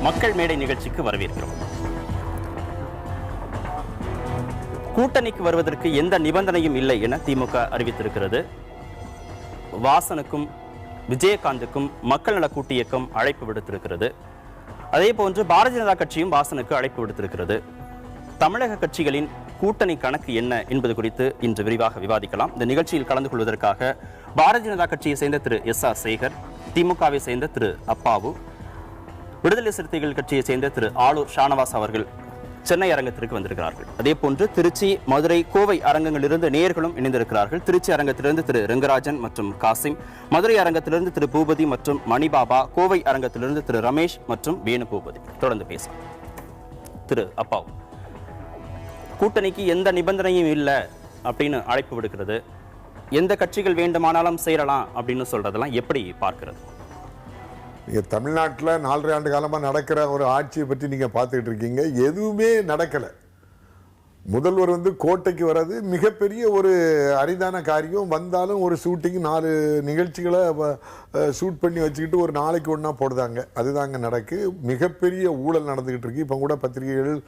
மக்கள் மேடை நிகழ்ச்சிக்கு வரவேற்கிறோம். கூட்டணிக்கு வருவதற்கு எந்த நிபந்தனையும் இல்லை என திமுக அறிவித்திருக்கிறது. வாசனுக்கும் விஜயகாந்துக்கும் மக்கள் நல கூட்டு இயக்கம் அழைப்பு விடுத்திருக்கிறது. அதே போன்று பாரதிய ஜனதா கட்சியும் வாசனுக்கு அழைப்பு விடுத்திருக்கிறது. தமிழக கட்சிகளின் கூட்டணி கணக்கு என்ன என்பது குறித்து இன்று விரிவாக விவாதிக்கலாம். இந்த நிகழ்ச்சியில் கலந்து கொள்வதற்காக பாரதிய ஜனதா கட்சியை சேர்ந்த திரு SR சேகர், திமுகவை சேர்ந்த திரு அப்பாவு, விடுதலை சிறுத்தைகள் கட்சியை சேர்ந்த திரு ஆளூர் ஷானவாஸ் அவர்கள் சென்னை அரங்கத்திற்கு வந்திருக்கிறார்கள். அதே போன்று திருச்சி, மதுரை, கோவை அரங்கங்களிலிருந்து நேயர்களும் இணைந்திருக்கிறார்கள். திருச்சி அரங்கத்திலிருந்து திரு ரெங்கராஜன் மற்றும் காசிம், மதுரை அரங்கத்திலிருந்து திரு பூபதி மற்றும் மணிபாபா, கோவை அரங்கத்திலிருந்து திரு ரமேஷ் மற்றும் வேணு பூபதி. தொடர்ந்து பேசலாம். திரு அப்பாவு, கூட்டணிக்கு எந்த நிபந்தனையும் இல்லை அப்படின்னு அழைப்பு விடுக்கிறது, எந்த கட்சிகள் வேண்டுமானாலும் சேரலாம் அப்படின்னு சொல்றதெல்லாம் எப்படி பார்க்கிறது? நீங்கள் தமிழ்நாட்டில் 4.5 ஆண்டு காலமாக நடக்கிற ஒரு ஆட்சியை பற்றி நீங்கள் பார்த்துக்கிட்டு இருக்கீங்க. எதுவுமே நடக்கலை. முதல்வர் கோட்டைக்கு வர்றது மிகப்பெரிய ஒரு அரிதான காரியம். வந்தாலும் ஒரு ஷூட்டிங் 4 நிகழ்ச்சிகளை ஷூட் பண்ணி வச்சுக்கிட்டு ஒரு நாளைக்கு ஒன்றா போடுதாங்க. அதுதாங்க நடக்கு. மிகப்பெரிய ஊழல் நடந்துக்கிட்டு இருக்கு. இப்போ கூட பத்திரிகைகள்,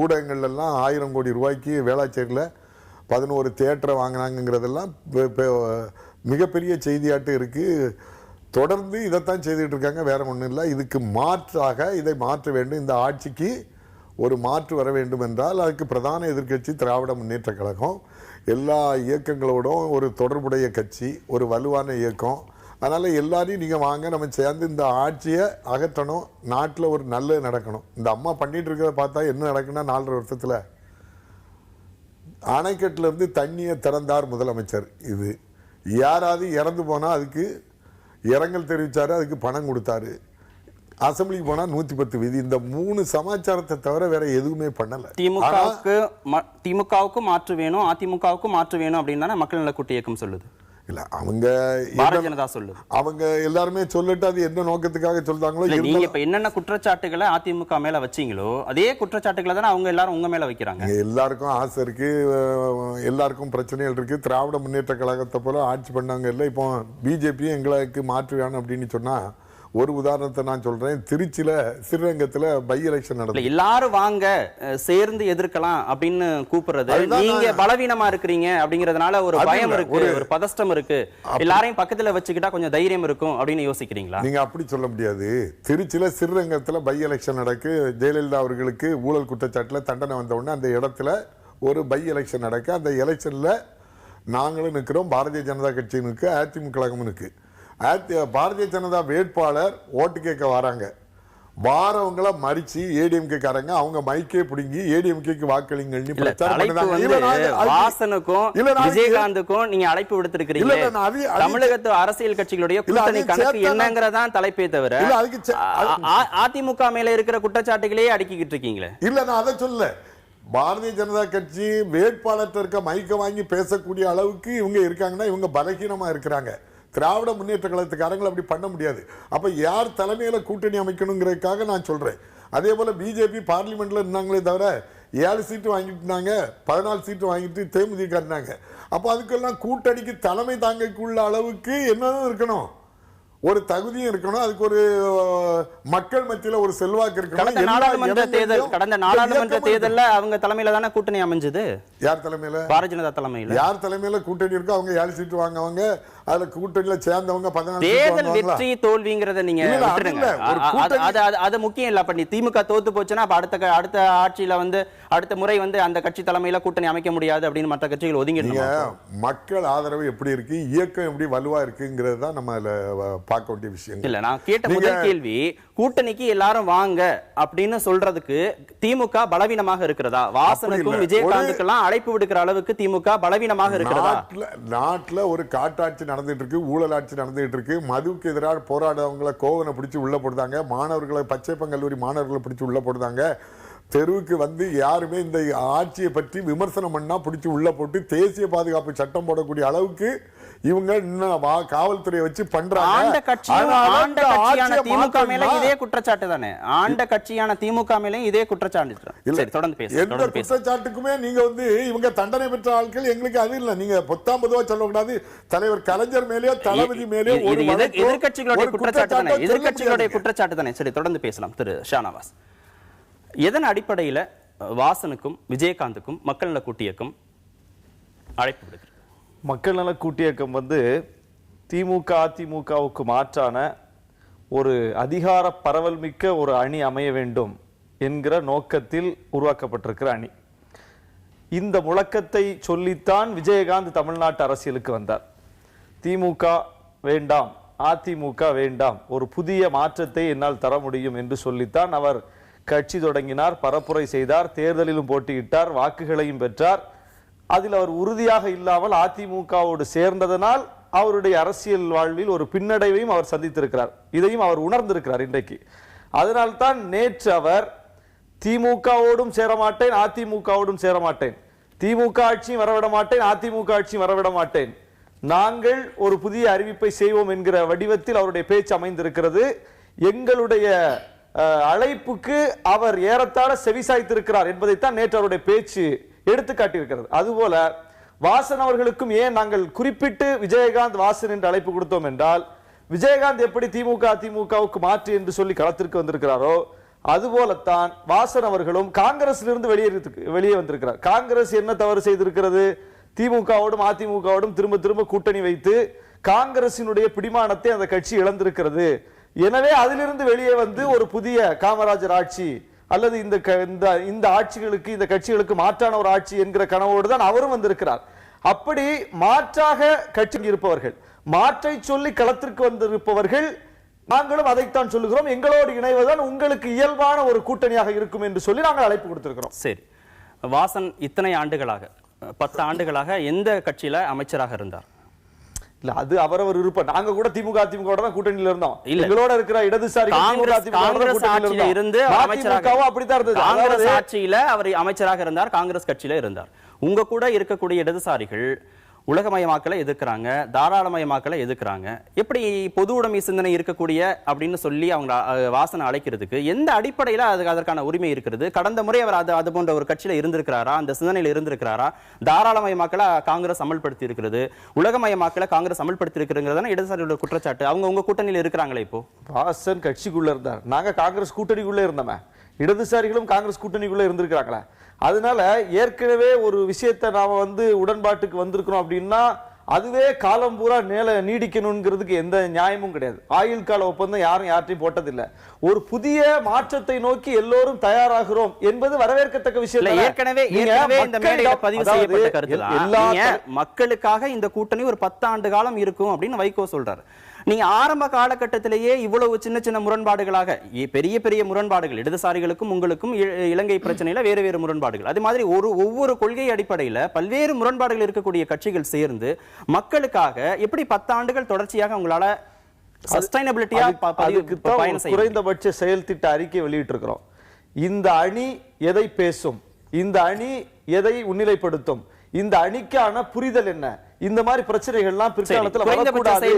ஊடகங்கள்லாம் 1000 கோடி ரூபாய்க்கு வேளாச்சேரியில் 11 தியேட்டரை வாங்கினாங்கிறதெல்லாம் மிகப்பெரிய செய்தியாட்டு இருக்குது. தொடர்ந்து இதைத்தான் செய்துகிட்டு இருக்காங்க. வேற ஒன்றும் இல்லை. இதுக்கு மாற்றாக இதை மாற்ற வேண்டும். இந்த ஆட்சிக்கு ஒரு மாற்று வர வேண்டும் என்றால் அதுக்கு பிரதான எதிர்க்கட்சி திராவிட முன்னேற்ற கழகம். எல்லா இயக்கங்களோடும் ஒரு தொடர்புடைய கட்சி, ஒரு வலுவான இயக்கம். அதனால் எல்லாரையும் நீங்கள் வாங்க, நம்ம சேர்ந்து இந்த ஆட்சியை அகற்றணும். நாட்டில் ஒரு நல்லது நடக்கணும். இந்த அம்மா பண்ணிட்டு இருக்கிறத பார்த்தா என்ன நடக்குன்னா, 4.5 வருஷத்தில் அணைக்கட்டிலிருந்து தண்ணியை திறந்தார் முதலமைச்சர். இது யாராவது இறந்து போனால் அதுக்கு இரங்கல் தெரிவித்தாரு, அதுக்கு பணம் கொடுத்தாரு. அசம்பிளிக்கு போனா 110 விதி. இந்த 3 சமாச்சாரத்தை தவிர வேற எதுவுமே பண்ணல. திமுகவுக்கு மாற்று வேணும், அதிமுகவுக்கு மாற்று வேணும் அப்படின்னு மக்கள் நல கூட்டு இயக்கம் சொல்லுது. இல்ல, அவங்க பாரதிய ஜனதா சொல்லுது. அவங்க எல்லாருமே சொல்லிட்டு அது என்ன நோக்கத்துக்காக சொல்றாங்களோ. நீங்க இப்ப என்னென்ன குற்றச்சாட்டுகளை அதிமுக மேல வச்சீங்களோ அதே குற்றச்சாட்டுகளை தானே அவங்க எல்லாரும் உங்க மேல வைக்கிறாங்க. எல்லாருக்கும் ஆசை இருக்கு, எல்லாருக்கும் பிரச்சனைகள் இருக்கு. திராவிட முன்னேற்ற கழகத்தை போல ஆட்சி பண்ணாங்க இல்லை. இப்போ பிஜேபி எங்களுக்கு மாற்று வேணும் அப்படின்னு சொன்னா, ஒரு உதாரணத்தை நான் சொல்றேன். திருச்சியில ஸ்ரீரங்கத்துல பை எலெக்ஷன் நடந்தது. எல்லாரும் வாங்க சேர்ந்து எதிர்க்கலாம் அப்படின்னு கூப்பிடுறது, நீங்க பலவீனமா இருக்கிறீங்க அப்படிங்கறதுனால ஒரு பயம் இருக்கு, ஒரு பதஷ்டம் இருக்கு. எல்லாரையும் பக்கத்துல வச்சுக்கிட்டா கொஞ்சம் தைரியம் இருக்கும் அப்படின்னு யோசிக்கிறீங்களா? நீங்க அப்படி சொல்ல முடியாது. திருச்சியில ஸ்ரீரங்கத்துல பை எலெக்ஷன் நடக்கு. ஜெயலலிதா அவர்களுக்கு ஊழல் குற்றச்சாட்டுல தண்டனை வந்த உடனே அந்த இடத்துல ஒரு பை எலெக்ஷன் நடக்கு. அந்த எலெக்ஷன்ல நாங்களும் நிற்கிறோம், பாரதிய ஜனதா கட்சி இருக்கு, அதிமுக கழகமும் இருக்கு. பாரதிய ஜனதா வேட்பாளர் ஓட்டு கேட்க வராங்க. வாரவங்கள மறிச்சு ஏடிஎம்கே காரங்க அவங்க மைக்கே பிடுங்கி ஏடிஎம்கேக்கு வாக்களிங்கன்னு பிரச்சாரம் பண்ணாங்க. வாசனுக்கும் விஜயகாந்துக்கும் நீங்க அழைப்பு விடுத்திருக்கீங்க. தமிழகத்து அரசியல் கட்சிகளுடைய கூட்டணி கணக்கு என்னங்கறதான் தலைப்பே தவிர அதிமுக மேல இருக்கிற குற்றச்சாட்டுகளே அடக்கிக்கிட்டு இருக்கீங்களே. இல்ல, நான் அதை சொல்ல. பாரதிய ஜனதா கட்சி வேட்பாளர் இருக்க மைக்க வாங்கி பேசக்கூடிய அளவுக்கு இவங்க இருக்காங்கன்னா இவங்க பலகீனமா இருக்கிறாங்க. திராவிட முன்னேற்ற கழகத்துக்காரங்களை அப்படி பண்ண முடியாது. அப்ப யார் தலைமையில கூட்டணி அமைக்கணுங்கிறதுக்காக நான் சொல்றேன். அதே போல பிஜேபி பார்லிமெண்ட்ல இருந்தாங்களே தவிர 7 சீட்டு வாங்கிட்டு இருந்தாங்க, 14 சீட்டு வாங்கிட்டு தேமுதிக இருந்தாங்க. அப்ப அதுக்கெல்லாம் கூட்டணிக்கு தலைமை தாங்கக்குள்ள அளவுக்கு என்னதான் இருக்கணும், ஒரு தகுதியும் இருக்கணும். அதுக்கு ஒரு மக்கள் மத்தியில ஒரு செல்வாக்கு இருக்கணும். கடந்த நாடாளுமன்ற தேர்தல்ல அவங்க தலைமையில தானே கூட்டணி அமைஞ்சது. யார் தலைமையில? பாரதிய ஜனதா தலைமையில. யார் தலைமையில கூட்டணி இருக்கோ அவங்க 7 சீட்டு வாங்குவாங்க. அதுல கூட்டணியில சேர்ந்தவங்க 14 தேர்தல் வெற்றி தோல்விங்கிறத நீங்க அது முக்கியம் இல்ல. அப்ப திமுக தோத்து போச்சுன்னா அடுத்த ஆட்சியில அடுத்த முறை அந்த கட்சி தலைமையில கூட்டணி அமைக்க முடியாது அப்படின்னு மற்ற கட்சிகள் ஒதுங்கிடுங்க. மக்கள் ஆதரவு எப்படி இருக்கு, இயக்கம் எப்படி வலுவா இருக்குங்கிறது தான் நம்ம பார்க்க வேண்டிய விஷயம். இல்ல, நான் கேட்ட முதல் கேள்வி, கூட்டணிக்கு எல்லாரும் வாங்க அப்படின்னு சொல்றதுக்கு திமுக பலவீனமாக இருக்கிறதா? வாசனுக்கும் விஜயகாந்துக்கெல்லாம் அழைப்பு விடுக்கிற அளவுக்கு திமுக பலவீனமாக இருக்கிறதா? நாட்டுல ஒரு காட்டாட்சி நடந்துட்டு இருக்கு, ஊழல் ஆட்சி நடந்துட்டு இருக்கு. மதுவுக்கு எதிராக போராடுறவங்களை கோவனை பிடிச்சி உள்ள போடுதாங்க, மாணவர்களை பச்சைப்பன் கல்லூரி மாணவர்களை பிடிச்சி உள்ள போடுதாங்க. தெருவுக்கு யாருமே இந்த ஆட்சியை பற்றி விமர்சனம் பண்ணா பிடிச்சி உள்ள போட்டு தேசிய பாதுகாப்பு சட்டம் போடக்கூடிய அளவுக்கு இவங்க இன்னும் காவல்துறையை வச்சு பண்றாங்க. ஆண்ட கட்சியான திமுக மேல இதே குற்றச்சாட்டு தானே, ஆண்ட கட்சியான திமுக மேல இதே குற்றச்சாட்டு. எந்த குற்றச்சாட்டுக்குமே நீங்க வந்து இவங்க தண்டனை பெற்ற ஆட்கள் எங்களுக்கு அது இல்ல. நீங்க பொத்தாம் பொதுவா சொல்லக்கூடாது. தலைவர் கலைஞர் மேலேயோ தளபதி மேலேயோ ஒரு எதிர்க்கட்சிகளுடைய குற்றச்சாட்டு தானே. சரி, தொடர்ந்து பேசலாம். திரு ஷானவாஸ், எதன் அடிப்படையில வாசனுக்கும் விஜயகாந்துக்கும் மக்கள் நல கூட்டியக்கம் அழைப்பு விடுக்கிறது? மக்கள் நல கூட்டியக்கம் வந்து திமுக அதிமுகவுக்கு மாற்றான ஒரு அதிகார பரவல் மிக்க ஒரு அணி அமைய வேண்டும் என்கிற நோக்கத்தில் உருவாக்கப்பட்டிருக்கிற அணி. இந்த முழக்கத்தை சொல்லித்தான் விஜயகாந்த் தமிழ்நாட்டு அரசியலுக்கு வந்தார். திமுக வேண்டாம், அதிமுக வேண்டாம், ஒரு புதிய மாற்றத்தை என்னால் தர முடியும் என்று சொல்லித்தான் அவர் கட்சி தொடங்கினார், பரப்புரை செய்தார், தேர்தலிலும் போட்டியிட்டார், வாக்குகளையும் பெற்றார். அதில் அவர் உறுதியாக இல்லாமல் அதிமுகவோடு சேர்ந்ததனால் அவருடைய அரசியல் வாழ்வில் ஒரு பின்னடைவையும் அவர் சந்தித்திருக்கிறார். இதையும் அவர் உணர்ந்திருக்கிறார் இன்றைக்கு. அதனால்தான் நேற்று அவர் திமுகவோடும் சேரமாட்டேன், அதிமுகவோடும் சேரமாட்டேன், திமுக ஆட்சியும் வரவிட மாட்டேன், அதிமுக ஆட்சியும் வரவிட மாட்டேன், நாங்கள் ஒரு புதிய அறிவிப்பை செய்வோம் என்கிற வடிவத்தில் அவருடைய பேச்சு அமைந்திருக்கிறது. எங்களுடைய அழைப்புக்கு அவர் ஏறத்தாழ செவிசாய்த்திருக்கிறார் என்பதைத்தான் நேற்று அவருடைய பேச்சு எடுத்து காட்டியிருக்கிறது. அதுபோல வாசன் அவர்களுக்கும் ஏன் நாங்கள் குறிப்பிட்டு விஜயகாந்த் வாசன் என்று அழைப்பு கொடுத்தோம் என்றால், விஜயகாந்த் எப்படி திமுக அதிமுகவுக்கு மாற்று என்று சொல்லி களத்திற்கு வந்திருக்கிறாரோ அதுபோலத்தான் வாசன் அவர்களும் காங்கிரசிலிருந்து வெளியே வந்திருக்கிறார். காங்கிரஸ் என்ன தவறு செய்திருக்கிறது? திமுகவோடும் அதிமுகவோடும் திரும்ப திரும்ப கூட்டணி வைத்து காங்கிரசினுடைய பிடிமானத்தை அந்த கட்சி இழந்திருக்கிறது. எனவே அதிலிருந்து வெளியே வந்து ஒரு புதிய காமராஜர் ஆட்சி அல்லது இந்த ஆட்சிகளுக்கு, இந்த கட்சிகளுக்கு மாற்றான ஒரு ஆட்சி என்கிற கனவோடு தான் அவரும் வந்திருக்கிறார். அப்படி மாற்றாக கட்சி இருப்பவர்கள், மாற்றை சொல்லி களத்திற்கு வந்திருப்பவர்கள், நாங்களும் அதைத்தான் சொல்லுகிறோம், எங்களோடு இணைவதுதான் உங்களுக்கு இயல்பான ஒரு கூட்டணியாக இருக்கும் என்று சொல்லி நாங்கள் அழைப்பு கொடுத்திருக்கிறோம். சரி, வாசன் இத்தனை ஆண்டுகளாக 10 ஆண்டுகளாக எந்த கட்சியில அமைச்சராக இருந்தார்? இல்ல, அது அவரவர் விருப்பம். நாங்க கூட திமுக அதிமுக தான் கூட்டணியில இருந்தோம். எங்களோட இருக்கிற இடதுசாரி காங்கிரஸ் ஆட்சியில இருந்து அமைச்சராக அப்படித்தான் இருந்தது. காங்கிரஸ் ஆட்சியில அவர் அமைச்சராக இருந்தார், காங்கிரஸ் கட்சியில இருந்தார். உங்க கூட இருக்கக்கூடிய இடதுசாரிகள் உலகமயமாக்கலை எதிர்க்கிறாங்க, தாராளமயமாக்கலை எதிர்க்கிறாங்க. எப்படி பொது உடைமை சிந்தனை இருக்கக்கூடிய அப்படின்னு சொல்லி அவங்க வாசனை அழைக்கிறதுக்கு எந்த அடிப்படையில் அதற்கான உரிமை இருக்கிறது? கடந்த முறை அவர் அது போன்ற ஒரு கட்சியில இருந்திருக்கிறாரா? அந்த சிந்தனையில் இருந்திருக்கிறாரா? தாராளமயமாக்கலை காங்கிரஸ் அமல்படுத்தி இருக்கிறது, உலகமயமாக்கலை காங்கிரஸ் அமல்படுத்தி இருக்கிறது இடதுசாரியோட குற்றச்சாட்டு. அவங்க உங்க கூட்டணியில் இருக்கிறாங்களே. இப்போ வாசன் கட்சிக்குள்ள இருந்தார், நாங்க காங்கிரஸ் கூட்டணிக்குள்ள இருந்தோமே, இடதுசாரிகளும் காங்கிரஸ் கூட்டணிக்குள்ள இருந்திருக்கிறாங்களா? அதனால ஏற்கனவே ஒரு விஷயத்தை நாம வந்து உடன்பாட்டுக்கு வந்திருக்கிறோம் அப்படின்னா அதுவே காலம் பூரா நீடிக்கணுங்கிறதுக்கு எந்த நியாயமும் கிடையாது. ஆயுள் கால ஒப்பந்தம் யாரும் யார்ட்டையும் போட்டதில்லை. ஒரு புதிய மாற்றத்தை நோக்கி எல்லோரும் தயாராகிறோம் என்பது வரவேற்கத்தக்க விஷயம். ஏற்கனவே இந்த மேடையில பதிவு செய்யப்பட்ட கருத்து, மக்களுக்காக இந்த கூட்டணி ஒரு 10 ஆண்டு காலம் இருக்கும் அப்படின்னு வைகோ சொல்றாரு. நீங்க ஆரம்ப காலகட்டத்திலேயே இவ்வளவு சின்ன சின்ன முரண்பாடுகளாக, பெரிய பெரிய முரண்பாடுகள், இடதுசாரிகளுக்கும் உங்களுக்கும் இலங்கை பிரச்சனையில வேறு வேறு முரண்பாடுகள், அது மாதிரி ஒவ்வொரு கொள்கை அடிப்படையில பல்வேறு முரண்பாடுகள் இருக்கக்கூடிய கட்சிகள் சேர்ந்து மக்களுக்காக எப்படி 10 ஆண்டுகள் தொடர்ச்சியாக உங்களால சஸ்டைனபிலிட்டியா குறைந்தபட்ச செயல் திட்ட அறிக்கை வெளியிட்டு இருக்கிறோம். இந்த அணி எதை பேசும், இந்த அணி எதை முன்னிலைப்படுத்தும், இந்த அணிக்கான புரிதல் என்ன, இந்த மாதிரி பிரச்சனைகள்லாம் பிற்காலத்துல வரக்கூடாது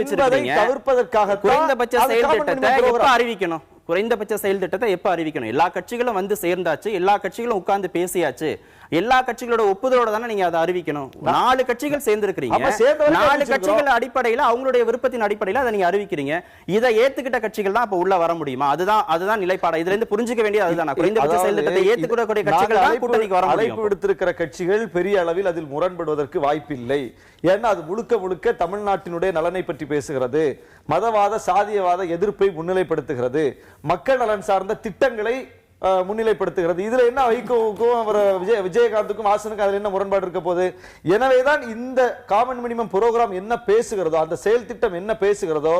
என்பதை தவிர்ப்பதற்காக குறைந்தபட்ச செயல் திட்டத்தை எப்ப அறிவிக்கணும்? குறைந்தபட்ச செயல் திட்டத்தை எப்ப அறிவிக்கணும்? எல்லா கட்சிகளும் வந்து சேர்ந்தாச்சு, எல்லா கட்சிகளும் உட்கார்ந்து பேசியாச்சு, எல்லா கட்சிகளோட ஒப்புதலோட தானே நீங்க அதை அறிவிக்கணும். 4 கட்சிகள் சேர்ந்திருக்கிறீங்க, 4 கட்சிகள் அடிப்படையில அவங்களுடைய விருப்பத்தின் அடிப்படையில அதை நீங்க அறிவிக்கிறீங்க. இதை ஏத்துக்கிட்ட கட்சிகள் தான் அப்ப உள்ள வர முடியுமா? அதுதான் நிலைப்பாடு. இதுல இருந்து புரிஞ்சுக்க வேண்டியது அதுதான். குறைந்தபட்ச செயல் திட்டத்தை ஏத்துக்கக்கூடிய கட்சிகள் தான் கூட்டணிக்கு வர முடியும். அழைப்பு விடுத்திருக்கிற கட்சிகள் பெரிய அளவில் அதில் முரண்படுவதற்கு வாய்ப்பில்லை. ஏன்னா அது முழுக்க முழுக்க தமிழ்நாட்டினுடைய நலனை பற்றி பேசுகிறது, மதவாத சாதியவாத எதிர்ப்பை முன்னிலைப்படுத்துகிறது, மக்கள் நலன் சார்ந்த திட்டங்களை முன்னிலைப்படுத்துகிறது. இதுல என்ன வைகோவுக்கும் விஜயகாந்துக்கும் வாசனுக்கும் அதுல என்ன முரண்பாடு இருக்க போகுது? எனவேதான் இந்த காமன் மினிமம் புரோகிராம் என்ன பேசுகிறதோ, அந்த செயல் திட்டம் என்ன பேசுகிறதோ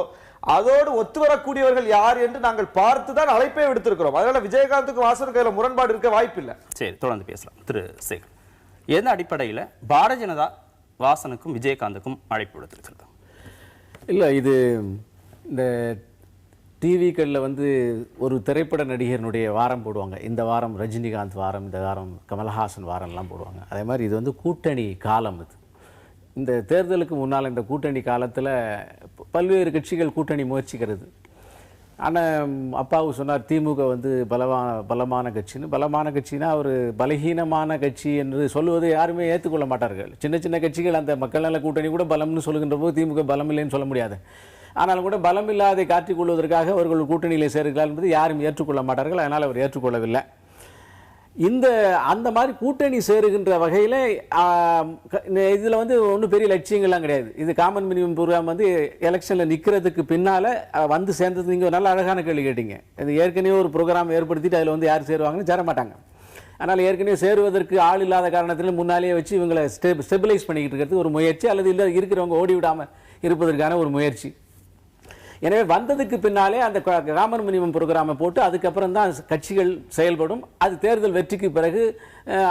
அதோடு ஒத்து வரக்கூடியவர்கள் யார் என்று நாங்கள் பார்த்துதான் அழைப்பே விடுத்திருக்கிறோம். அதனால விஜயகாந்துக்கும் வாசனுக்கும் அதுல முரண்பாடு இருக்க வாய்ப்பில்லை. சரி, தொடர்ந்து பேசலாம். திரு சேகர், எந்த அடிப்படையில் பாரதிய ஜனதா வாசனுக்கும் விஜயகாந்துக்கும் அழைப்பு விடுத்திருக்கிறது? இல்லை, இது இந்த டிவிக்களில் வந்து ஒரு திரைப்பட நடிகர்னுடைய வாரம் போடுவாங்க. இந்த வாரம் ரஜினிகாந்த் வாரம், இந்த வாரம் கமல்ஹாசன் வாரம்லாம் போடுவாங்க. அதே மாதிரி இது வந்து கூட்டணி காலம். இது இந்த தேர்தலுக்கு முன்னால் இந்த கூட்டணி காலத்தில் பல்வேறு கட்சிகள் கூட்டணி முயற்சிக்கிறது. ஆனால் அப்பாவு சொன்னார் திமுக வந்து பலமான கட்சின்னு. பலமான கட்சினா ஒரு பலகீனமான கட்சி என்று சொல்லுவதை யாருமே ஏற்றுக்கொள்ள மாட்டார்கள். சின்ன சின்ன கட்சிகள் அந்த மக்கள் நல கூட்டணி கூட பலம்னு சொல்லுகின்ற போது திமுக பலம் இல்லைன்னு சொல்ல முடியாது. ஆனாலும் கூட பலம் இல்லாதை காட்டிக் கொள்வதற்காக அவர்கள் கூட்டணியில் சேர்கிறார்கள் என்பது யாரும் ஏற்றுக்கொள்ள மாட்டார்கள். அதனால் அவர் ஏற்றுக்கொள்ளவில்லை. அந்த மாதிரி கூட்டணி சேருகின்ற வகையில் இதில் வந்து ஒன்றும் பெரிய லட்சியங்கள்லாம் கிடையாது. இது காமன் மினிமம் ப்ரோக்ராம் வந்து எலெக்ஷனில் நிற்கிறதுக்கு பின்னால் வந்து சேர்ந்தது. நீங்கள் நல்ல அழகான கேள்வி கேட்டீங்க. இது ஏற்கனவே ஒரு ப்ரோக்ராம் ஏற்படுத்திட்டு அதில் வந்து யார் சேருவாங்கன்னு சேர மாட்டாங்க. அதனால் ஏற்கனவே சேருவதற்கு ஆள் இல்லாத காரணத்தில் முன்னாலேயே வச்சு இவங்களை ஸ்டெபிலைஸ் பண்ணிக்கிட்டு இருக்கிறது ஒரு முயற்சி, அல்லது இல்லை இருக்கிறவங்க ஓடி விடாமல் இருப்பதற்கான ஒரு முயற்சி. எனவே வந்ததுக்கு பின்னாலே அந்த காமன் மினிமம் ப்ரோக்ராமை போட்டு அதுக்கப்புறம் தான் கட்சிகள் செயல்படும். அது தேர்தல் வெற்றிக்கு பிறகு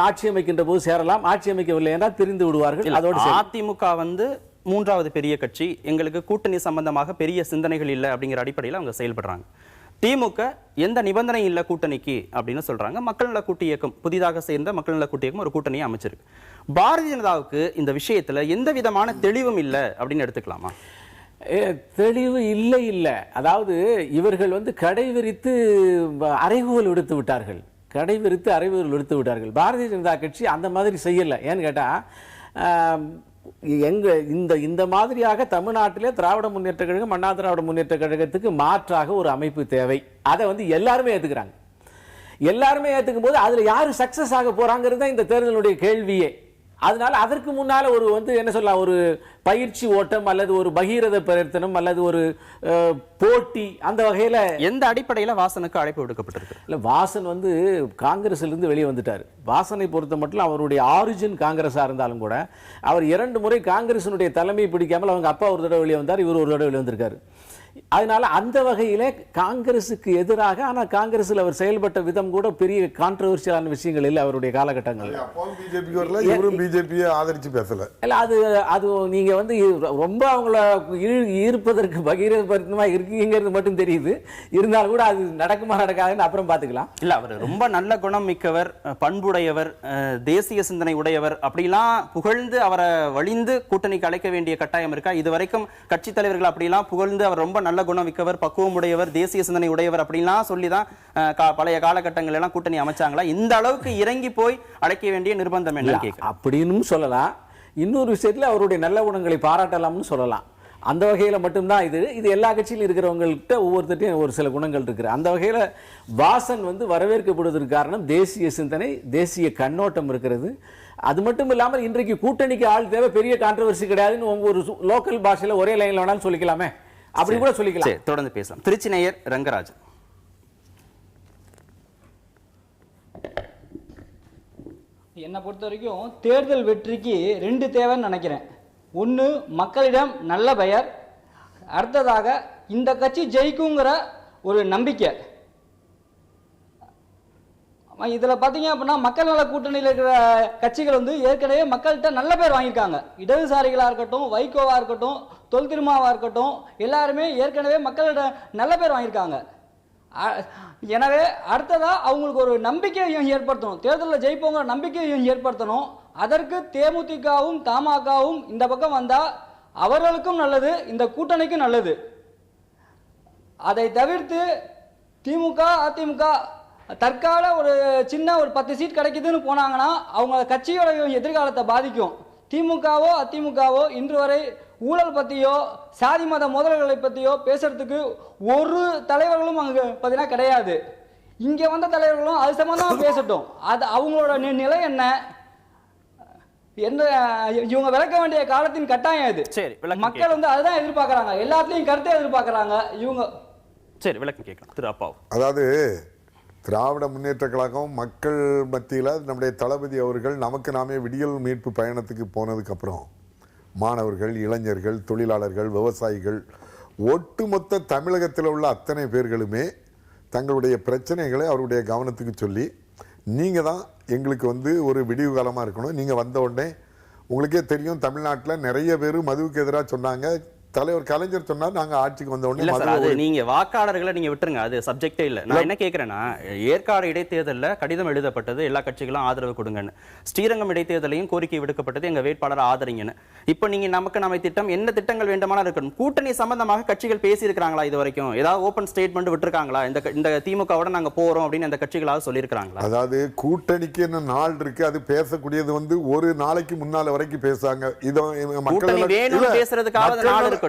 ஆட்சி அமைக்கின்ற போது சேரலாம். ஆட்சி அமைக்கவில்லை என்றால் பிரிந்து விடுவார்கள். அதோடு அதிமுக வந்து மூன்றாவது பெரிய கட்சி, எங்களுக்கு கூட்டணி சம்பந்தமாக பெரிய சிந்தனைகள் இல்லை அப்படிங்கிற அடிப்படையில் அவங்க செயல்படுறாங்க. திமுக எந்த நிபந்தனை இல்லை கூட்டணிக்கு அப்படின்னு சொல்றாங்க. மக்கள் நல கூட்டு இயக்கம், புதிதாக சேர்ந்த மக்கள் நல கூட்டு இயக்கம் ஒரு கூட்டணியை அமைச்சிருக்கு. பாரதிய ஜனதாவுக்கு இந்த விஷயத்துல எந்த விதமான தெளிவும் இல்லை அப்படின்னு எடுத்துக்கலாமா? தெளிவு இல்லை. அதாவது இவர்கள் வந்து கடை விரித்து அறைகூவல் விடுத்து விட்டார்கள். பாரதிய ஜனதா கட்சி அந்த மாதிரி செய்யலை. ஏன்னு கேட்டால் இந்த மாதிரியாக தமிழ்நாட்டிலே திராவிட முன்னேற்ற கழகம், அண்ணா திராவிட முன்னேற்ற கழகத்துக்கு மாற்றாக ஒரு அமைப்பு தேவை. அதை வந்து எல்லாருமே ஏற்றுக்கிறாங்க. எல்லாருமே ஏற்றுக்கும் போது அதில் யாரு சக்சஸ் ஆக போறாங்கிறது தான் இந்த தேர்தலுடைய கேள்வியே. அதனால அதற்கு முன்னால ஒரு வந்து என்ன சொல்லலாம், ஒரு பயிற்சி ஓட்டம் அல்லது ஒரு பகீரத பிரயத்தனம் அல்லது ஒரு போட்டி, அந்த வகையில எந்த அடிப்படையில வாசனுக்கு அழைப்பு விடுக்கப்பட்டிருக்கு? இல்ல, வாசன் வந்து காங்கிரஸ்ல இருந்து வெளியே வந்துட்டார். வாசனை பொறுத்த மட்டும் அவருடைய ஆரிஜின் காங்கிரஸா இருந்தாலும் கூட அவர் 2 முறை காங்கிரசினுடைய தலைமை பிடிக்காமல் அவங்க அப்பா ஒரு தடவை வெளியே வந்தார், இவர் ஒரு தடவை வெளியே வந்திருக்காரு. அதனால அந்த வகையிலே காங்கிரசுக்கு எதிராக, ஆனால் காங்கிரஸில் அவர் செயல்பட்ட விதம் கூட பெரிய கான்ட்ரவர்சியலான விஷயங்கள் இல்லை அவருடைய காலகட்டங்கள். ஆதரிச்சு பேசல. இல்ல, அது நீங்க வந்து ரொம்ப அவங்கள ஈர்ப்பதற்கு பகிரமா இருக்கீங்கிறது மட்டும் தெரியுது. இருந்தாலும் கூட அது நடக்குமா நடக்காதுன்னு அப்புறம் பார்த்துக்கலாம். இல்ல, அவர் ரொம்ப நல்ல குணம் மிக்கவர், பண்புடையவர், தேசிய சிந்தனை உடையவர் அப்படிலாம் புகழ்ந்து அவரை வழிந்து கூட்டணிக்கு அழைக்க வேண்டிய கட்டாயம் இருக்கா? இதுவரைக்கும் கட்சி தலைவர்கள் அப்படிலாம் புகழ்ந்து அவர் ரொம்ப நல்ல குணம் மிக்கவர், பக்குவம் உடையவர், தேசிய சிந்தனை உடையவர் அப்படிலாம் சொல்லிதான் பழைய காலகட்டங்கள் எல்லாம் கூட்டணி அமைச்சாங்களா? இந்த அளவுக்கு இறங்கி போய் அழைக்க வேண்டிய நிர்பந்தம் என்ன கேட்க அப்படின்னு சொல்லலாம். இன்னொரு விஷயத்துல அவருடைய நல்ல குணங்களை பாராட்டலாம்னு சொல்லலாம். அந்த வகையில மட்டும்தான் இது எல்லா கட்சியிலும் இருக்கிறவங்கள்ட்ட ஒவ்வொருத்தையும் ஒரு சில குணங்கள் இருக்கு. அந்த வகையில வாசன் வந்து வரவேற்கப்படுவதற்கு காரணம் தேசிய சிந்தனை, தேசிய கண்ணோட்டம் இருக்கிறது. அது மட்டும் இல்லாமல் இன்றைக்கு கூட்டணிக்கு ஆள் தேவை, பெரிய கான்ட்ரவர்சி கிடையாதுன்னு ஒரு லோக்கல் பாஷையில ஒரே லைன்ல வேணாலும் சொல்லிக்கலாமே, அப்படி கூட சொல்லிக்கலாம். தொடர்ந்து பேசலாம். திருச்சி நேயர் ரங்கராஜன். என்னை பொறுத்த வரைக்கும் தேர்தல் வெற்றிக்கு 2 தேவைன்னு நினைக்கிறேன். ஒன்று, மக்களிடம் நல்ல பெயர். அடுத்ததாக இந்த கட்சி ஜெயிக்குங்கிற ஒரு நம்பிக்கை. இதில் பார்த்தீங்க அப்படின்னா மக்கள் நல கூட்டணியில் இருக்கிற கட்சிகள் வந்து ஏற்கனவே மக்கள்கிட்ட நல்ல பேர் வாங்கியிருக்காங்க. இடதுசாரிகளாக இருக்கட்டும், வைகோவாக இருக்கட்டும், தொல் திருமாவாக இருக்கட்டும், எல்லாருமே ஏற்கனவே மக்களிட நல்ல பேர் வாங்கியிருக்காங்க. எனவே அடுத்ததாக அவங்களுக்கு ஒரு நம்பிக்கையையும் ஏற்படுத்தணும், தேர்தலில் ஜெயிப்போங்கிற நம்பிக்கையையும் ஏற்படுத்தணும். அதற்கு தேமுதிகவும் தமாகவும் இந்த பக்கம் வந்தால் அவர்களுக்கும் நல்லது, இந்த கூட்டணிக்கும் நல்லது. அதை தவிர்த்து திமுக அதிமுக தற்கால ஒரு சின்ன ஒரு 10 சீட் கிடைக்குதுன்னு போனாங்கன்னா அவங்க கட்சியோட எதிர்காலத்தை பாதிக்கும். திமுகவோ அதிமுகவோ இன்று வரை ஊழல் பற்றியோ சாதி மத மோதல்களை பற்றியோ பேசுறதுக்கு ஒரு தலைவர்களும் அங்கே பார்த்தீங்கன்னா கிடையாது. இங்கே வந்த தலைவர்களும் அது சம்பந்தமாக பேசட்டும். அது அவங்களோட நிலை என்ன இவங்க விளக்க வேண்டிய காலத்தின் கட்டாயம் இது. சரி, மக்கள் வந்து அதுதான் எதிர்பார்க்கறாங்க, எல்லாத்தையும் கருத்தை எதிர்பார்க்கறாங்க இவங்க. சரி, விளக்கம் கேட்கலாம் திரு அப்பாவு. அதாவது திராவிட முன்னேற்ற கழகம் மக்கள் மத்தியில் நம்முடைய தளபதி அவர்கள் நமக்கு நாமே விடியல் மீட்பு பயணத்துக்கு போனதுக்கப்புறம் மாணவர்கள், இளைஞர்கள், தொழிலாளர்கள், விவசாயிகள், ஒட்டுமொத்த தமிழகத்தில் உள்ள அத்தனை பேர்களுமே தங்களுடைய பிரச்சனைகளை அவருடைய கவனத்துக்கு சொல்லி, நீங்கள் தான் எங்களுக்கு வந்து ஒரு விடிவு காலமாக இருக்கணும். நீங்கள் வந்த உடனே உங்களுக்கே தெரியும், தமிழ்நாட்டில் நிறைய பேர் மதுவுக்கு எதிராக சொன்னாங்க, தலைவர் கலைஞர் சொன்னார், நாங்க ஆட்சிக்கு வந்த இல்ல சார், அது உடனே நீங்க வாக்காளர்களை நீங்க விட்டுருங்க, அது சப்ஜெக்டே இல்ல. நான் என்ன கேக்குறேன்னா, ஏற்காடு இடைத்தேர்தல்ல கடிதம் எழுதப்பட்டது எல்லா கட்சிகளும் ஆதரவு கொடுங்கன்னு, ஸ்ரீரங்கம் இடைத்தேர்தலையும் கோரிக்கை விடுக்கப்பட்டது எங்க வேட்பாளர் ஆதரிங்கன்னு. இப்ப நீங்க நமக்கு நம்ம திட்டம் என்ன திட்டங்கள் வேண்டுமானா இருக்கணும். கூட்டணி சம்பந்தமாக கட்சிகள் பேசி இருக்கிறாங்களா இது வரைக்கும்? ஏதாவது ஓபன் ஸ்டேட்மெண்ட் விட்டுருக்காங்களா? இந்த திமுகவோட நாங்க போறோம் அப்படின்னு அந்த கட்சிகளாவது சொல்லியிருக்காங்களா? அதாவது கூட்டணிக்கு என்ன நாள் இருக்கு, அது பேசக்கூடியது வந்து ஒரு நாளைக்கு முன்னால வரைக்கும் பேசுறாங்க. இதோ கூட்டணி வேணும்னு பேசுறதுக்காக நாள் இருக்கட்டும்,